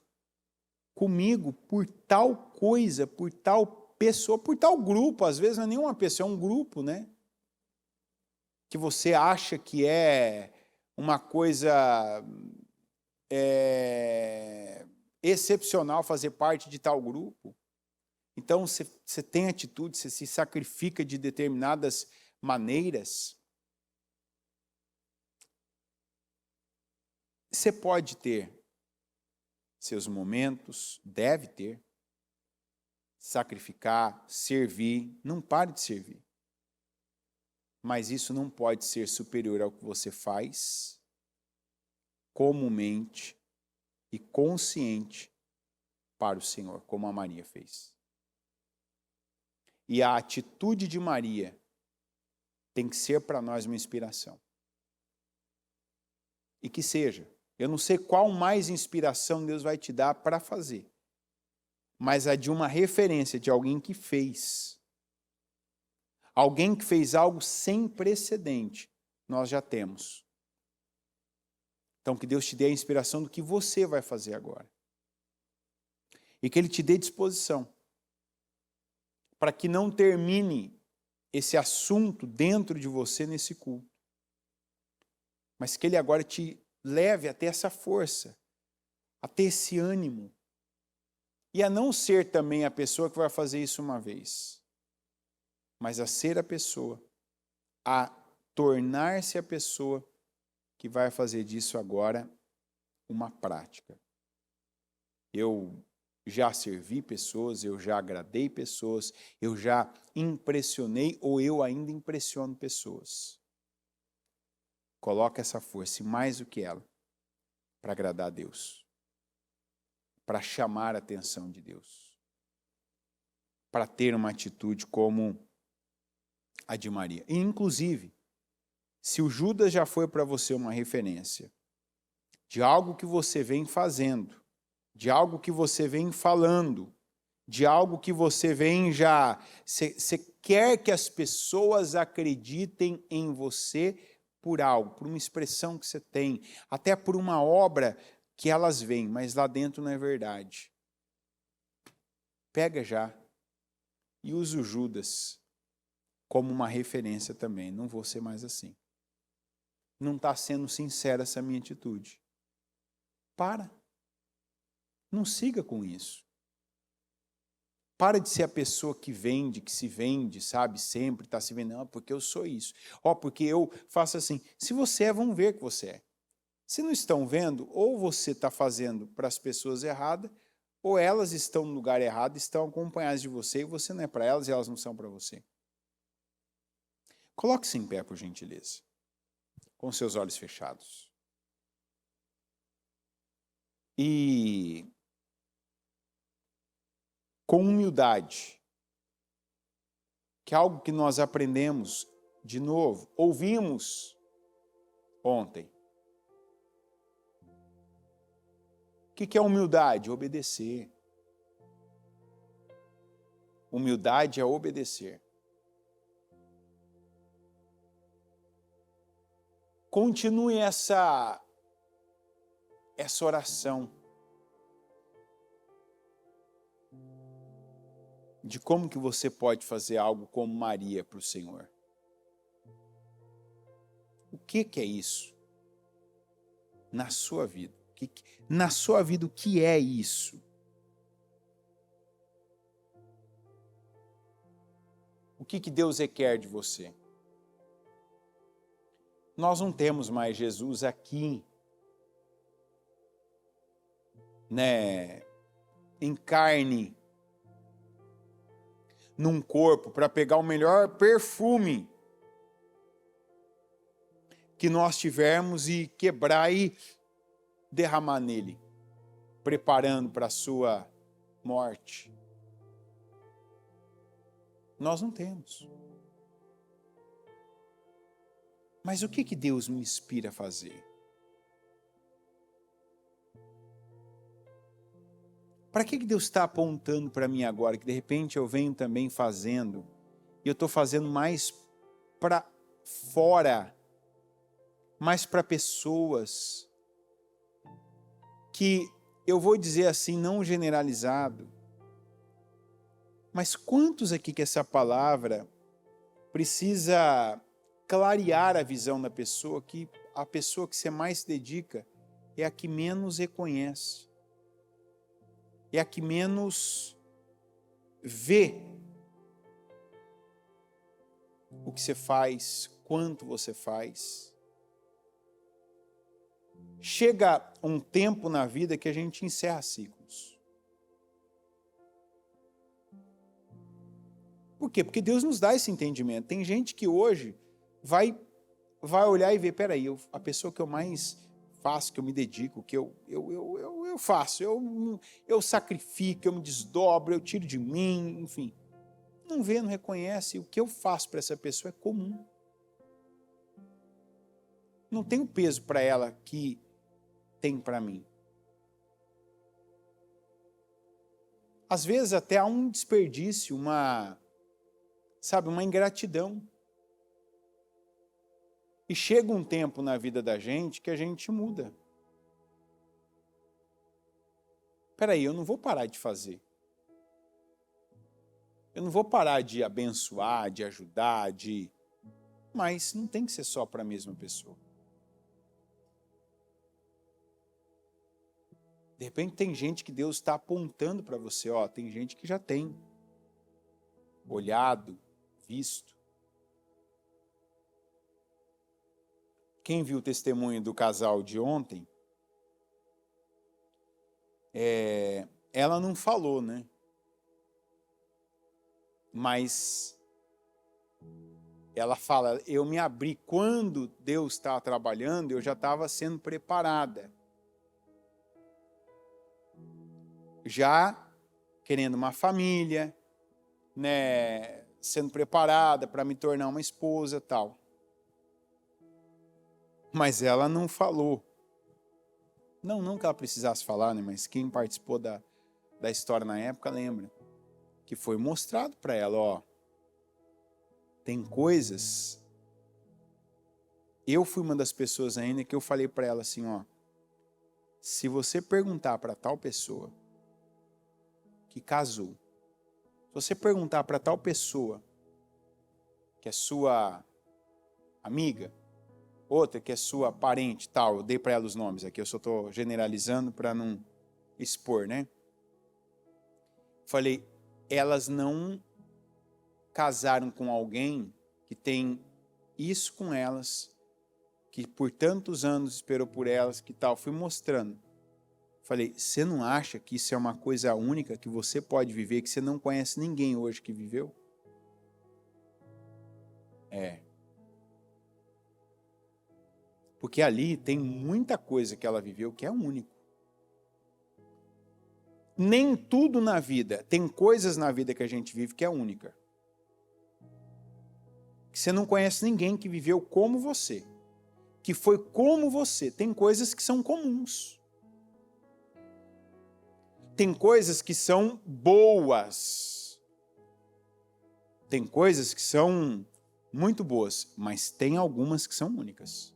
comigo por tal coisa, por tal pessoa, por tal grupo. Às vezes não é nenhuma pessoa, é um grupo, né? Que você acha que é uma coisa excepcional fazer parte de tal grupo. Então, você tem atitude, você se sacrifica de determinadas maneiras. Você pode ter seus momentos, deve ter, sacrificar, servir, não pare de servir. Mas isso não pode ser superior ao que você faz comumente e consciente para o Senhor, como a Maria fez. E a atitude de Maria tem que ser para nós uma inspiração. E que seja. Eu não sei qual mais inspiração Deus vai te dar para fazer, mas a de uma referência de alguém que fez. Alguém que fez algo sem precedente, nós já temos. Então, que Deus te dê a inspiração do que você vai fazer agora. E que Ele te dê disposição para que não termine esse assunto dentro de você nesse culto. Mas que Ele agora te leve a ter essa força, a ter esse ânimo. E a não ser também a pessoa que vai fazer isso uma vez, mas a ser a pessoa, a tornar-se a pessoa que vai fazer disso agora uma prática. Eu já servi pessoas, eu já agradei pessoas, eu já impressionei ou eu ainda impressiono pessoas. Coloca essa força e mais do que ela para agradar a Deus, para chamar a atenção de Deus, para ter uma atitude como a de Maria. E, inclusive, se o Judas já foi para você uma referência de algo que você vem fazendo, de algo que você vem falando, de algo que você vem já... Você quer que as pessoas acreditem em você por algo, por uma expressão que você tem, até por uma obra que elas veem, mas lá dentro não é verdade. Pega já e usa o Judas como uma referência também. Não vou ser mais assim. Não está sendo sincera essa minha atitude. Para. Não siga com isso. Para de ser a pessoa que vende, que se vende, sabe, sempre está se vendendo. Não, porque eu sou isso. Porque eu faço assim. Se você é, vão ver que você é. Se não estão vendo, ou você está fazendo para as pessoas erradas, ou elas estão no lugar errado, estão acompanhadas de você, e você não é para elas e elas não são para você. Coloque-se em pé, por gentileza, com seus olhos fechados. E com humildade, que é algo que nós aprendemos de novo, ouvimos ontem. O que é humildade? Obedecer. Humildade é obedecer. Continue essa oração de como que você pode fazer algo como Maria para o Senhor. O que é isso na sua vida? Na sua vida, o que é isso? O que Deus requer de você? Nós não temos mais Jesus aqui, em carne, num corpo, para pegar o melhor perfume que nós tivermos e quebrar e derramar nele, preparando para a sua morte. Nós não temos. Mas o que Deus me inspira a fazer? Para que Deus está apontando para mim agora, que de repente eu venho também fazendo, e eu estou fazendo mais para fora, mais para pessoas, que eu vou dizer assim, não generalizado, mas quantos aqui que essa palavra precisa clarear a visão da pessoa, que a pessoa que você mais se dedica é a que menos reconhece, é a que menos vê o que você faz, quanto você faz. Chega um tempo na vida que a gente encerra ciclos. Por quê? Porque Deus nos dá esse entendimento. Tem gente que hoje vai olhar e ver, peraí, a pessoa que eu mais faço, que eu me dedico, que eu faço, eu sacrifico, eu me desdobro, eu tiro de mim, enfim. Não vê, não reconhece, o que eu faço para essa pessoa é comum. Não tem o peso para ela que tem para mim. Às vezes até há um desperdício, uma ingratidão. E chega um tempo na vida da gente que a gente muda. Espera aí, eu não vou parar de fazer. Eu não vou parar de abençoar, de ajudar, mas não tem que ser só para a mesma pessoa. De repente tem gente que Deus está apontando para você, tem gente que já tem olhado, visto. Quem viu o testemunho do casal de ontem, ela não falou, né? Mas ela fala, eu me abri quando Deus estava trabalhando, eu já estava sendo preparada. Já querendo uma família, né, sendo preparada para me tornar uma esposa e tal. Mas ela não falou. Não que ela precisasse falar, né, mas quem participou da história na época lembra. Que foi mostrado para ela, tem coisas... Eu fui uma das pessoas ainda que eu falei para ela assim, se você perguntar para tal pessoa que casou, se você perguntar para tal pessoa que é sua amiga, outra que é sua parente, tal, eu dei para ela os nomes aqui, eu só estou generalizando para não expor, né? Falei, elas não casaram com alguém que tem isso com elas, que por tantos anos esperou por elas, que tal, fui mostrando. Falei, você não acha que isso é uma coisa única que você pode viver, que você não conhece ninguém hoje que viveu? Porque ali tem muita coisa que ela viveu que é único. Nem tudo na vida, tem coisas na vida que a gente vive que é única. Que você não conhece ninguém que viveu como você, que foi como você. Tem coisas que são comuns. Tem coisas que são boas. Tem coisas que são muito boas, mas tem algumas que são únicas.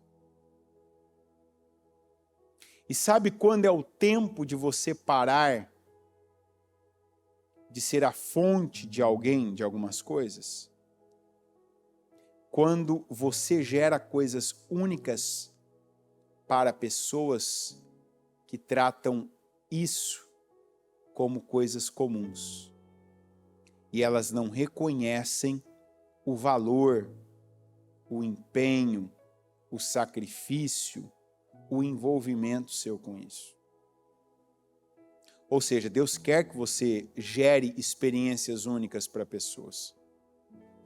E sabe quando é o tempo de você parar de ser a fonte de alguém, de algumas coisas? Quando você gera coisas únicas para pessoas que tratam isso como coisas comuns. E elas não reconhecem o valor, o empenho, o sacrifício, o envolvimento seu com isso. Ou seja, Deus quer que você gere experiências únicas para pessoas.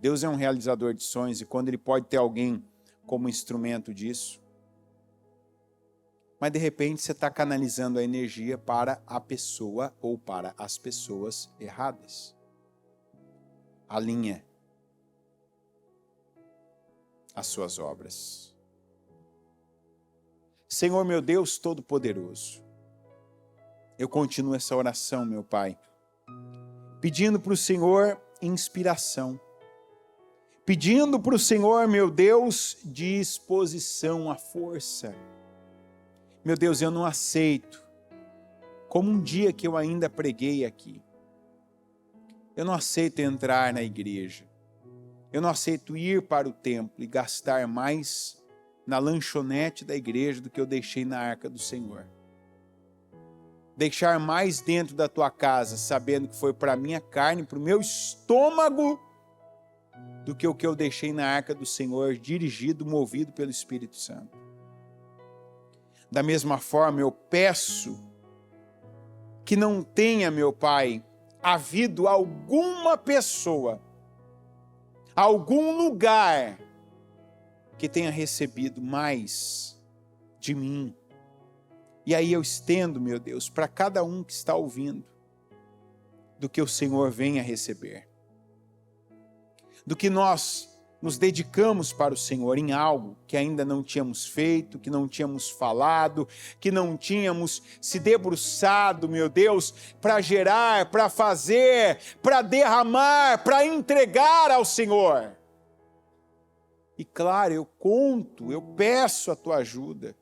Deus é um realizador de sonhos e quando Ele pode ter alguém como instrumento disso, mas de repente você está canalizando a energia para a pessoa ou para as pessoas erradas. Alinha as suas obras. Senhor meu Deus Todo-Poderoso, eu continuo essa oração, meu Pai, pedindo para o Senhor inspiração, pedindo para o Senhor, meu Deus, disposição à força. Meu Deus, eu não aceito, como um dia que eu ainda preguei aqui, eu não aceito entrar na igreja, eu não aceito ir para o templo e gastar mais na lanchonete da igreja do que eu deixei na arca do Senhor. Deixar mais dentro da tua casa, sabendo que foi para a minha carne, para o meu estômago, do que o que eu deixei na arca do Senhor, dirigido, movido pelo Espírito Santo. Da mesma forma, eu peço que não tenha, meu Pai, havido alguma pessoa, algum lugar que tenha recebido mais de mim. E aí eu estendo, meu Deus, para cada um que está ouvindo, do que o Senhor venha receber. Do que nós nos dedicamos para o Senhor em algo que ainda não tínhamos feito, que não tínhamos falado, que não tínhamos se debruçado, meu Deus, para gerar, para fazer, para derramar, para entregar ao Senhor. E claro, eu peço a tua ajuda,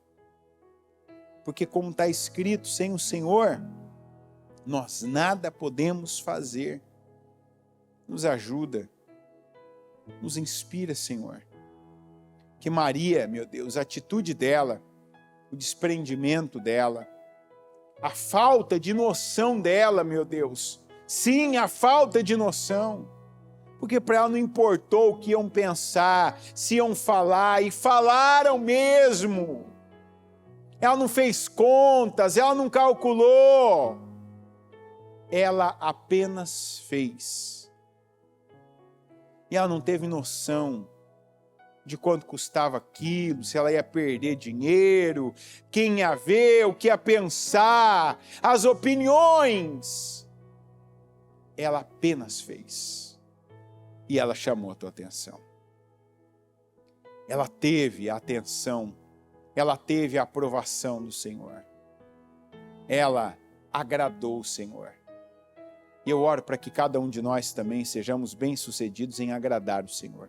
porque como está escrito, sem o Senhor, nós nada podemos fazer. nos ajuda, nos inspira, Senhor. Que Maria, meu Deus, a atitude dela, o desprendimento dela, a falta de noção dela, meu Deus. Sim, a falta de noção. Porque para ela não importou o que iam pensar, se iam falar, e falaram mesmo. Ela não fez contas, ela não calculou. Ela apenas fez. E ela não teve noção de quanto custava aquilo, se ela ia perder dinheiro, quem ia ver, o que ia pensar, as opiniões. Ela apenas fez. E ela chamou a tua atenção. Ela teve a atenção, ela teve a aprovação do Senhor. Ela agradou o Senhor. E eu oro para que cada um de nós também sejamos bem-sucedidos em agradar o Senhor.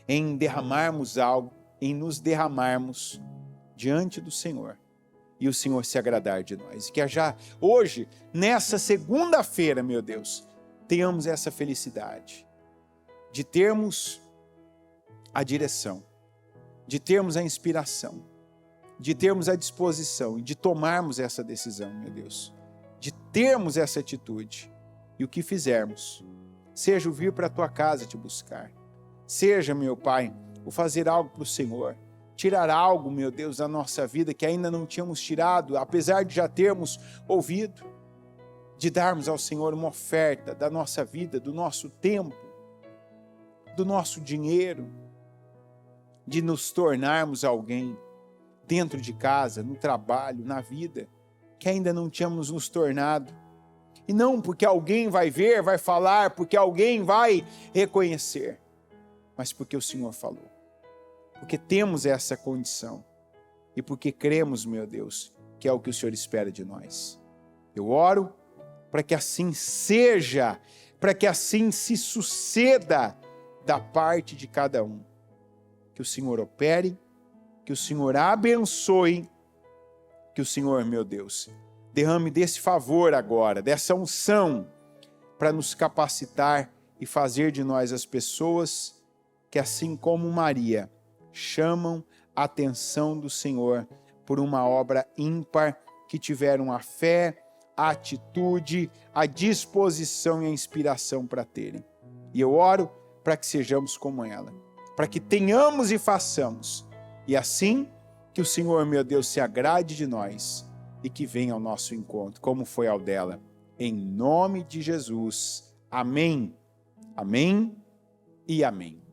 Em derramarmos algo, em nos derramarmos diante do Senhor. E o Senhor se agradar de nós. Que já hoje, nessa segunda-feira, meu Deus, tenhamos essa felicidade de termos a direção, de termos a inspiração, de termos a disposição e de tomarmos essa decisão, meu Deus, de termos essa atitude. E o que fizermos, seja o vir para a tua casa te buscar, seja, meu Pai, o fazer algo para o Senhor, tirar algo, meu Deus, da nossa vida que ainda não tínhamos tirado, apesar de já termos ouvido, de darmos ao Senhor uma oferta da nossa vida, do nosso tempo, do nosso dinheiro, de nos tornarmos alguém dentro de casa, no trabalho, na vida, que ainda não tínhamos nos tornado. E não porque alguém vai ver, vai falar, porque alguém vai reconhecer, mas porque o Senhor falou. Porque temos essa condição e porque cremos, meu Deus, que é o que o Senhor espera de nós. Eu oro para que assim seja, para que assim se suceda da parte de cada um. Que o Senhor opere, que o Senhor abençoe, que o Senhor, meu Deus, derrame desse favor agora, dessa unção, para nos capacitar e fazer de nós as pessoas que, assim como Maria, chamam a atenção do Senhor por uma obra ímpar, que tiveram a fé, a atitude, a disposição e a inspiração para terem. E eu oro para que sejamos como ela, para que tenhamos e façamos, e assim que o Senhor, meu Deus, se agrade de nós e que venha ao nosso encontro, como foi ao dela, em nome de Jesus. Amém, amém e amém.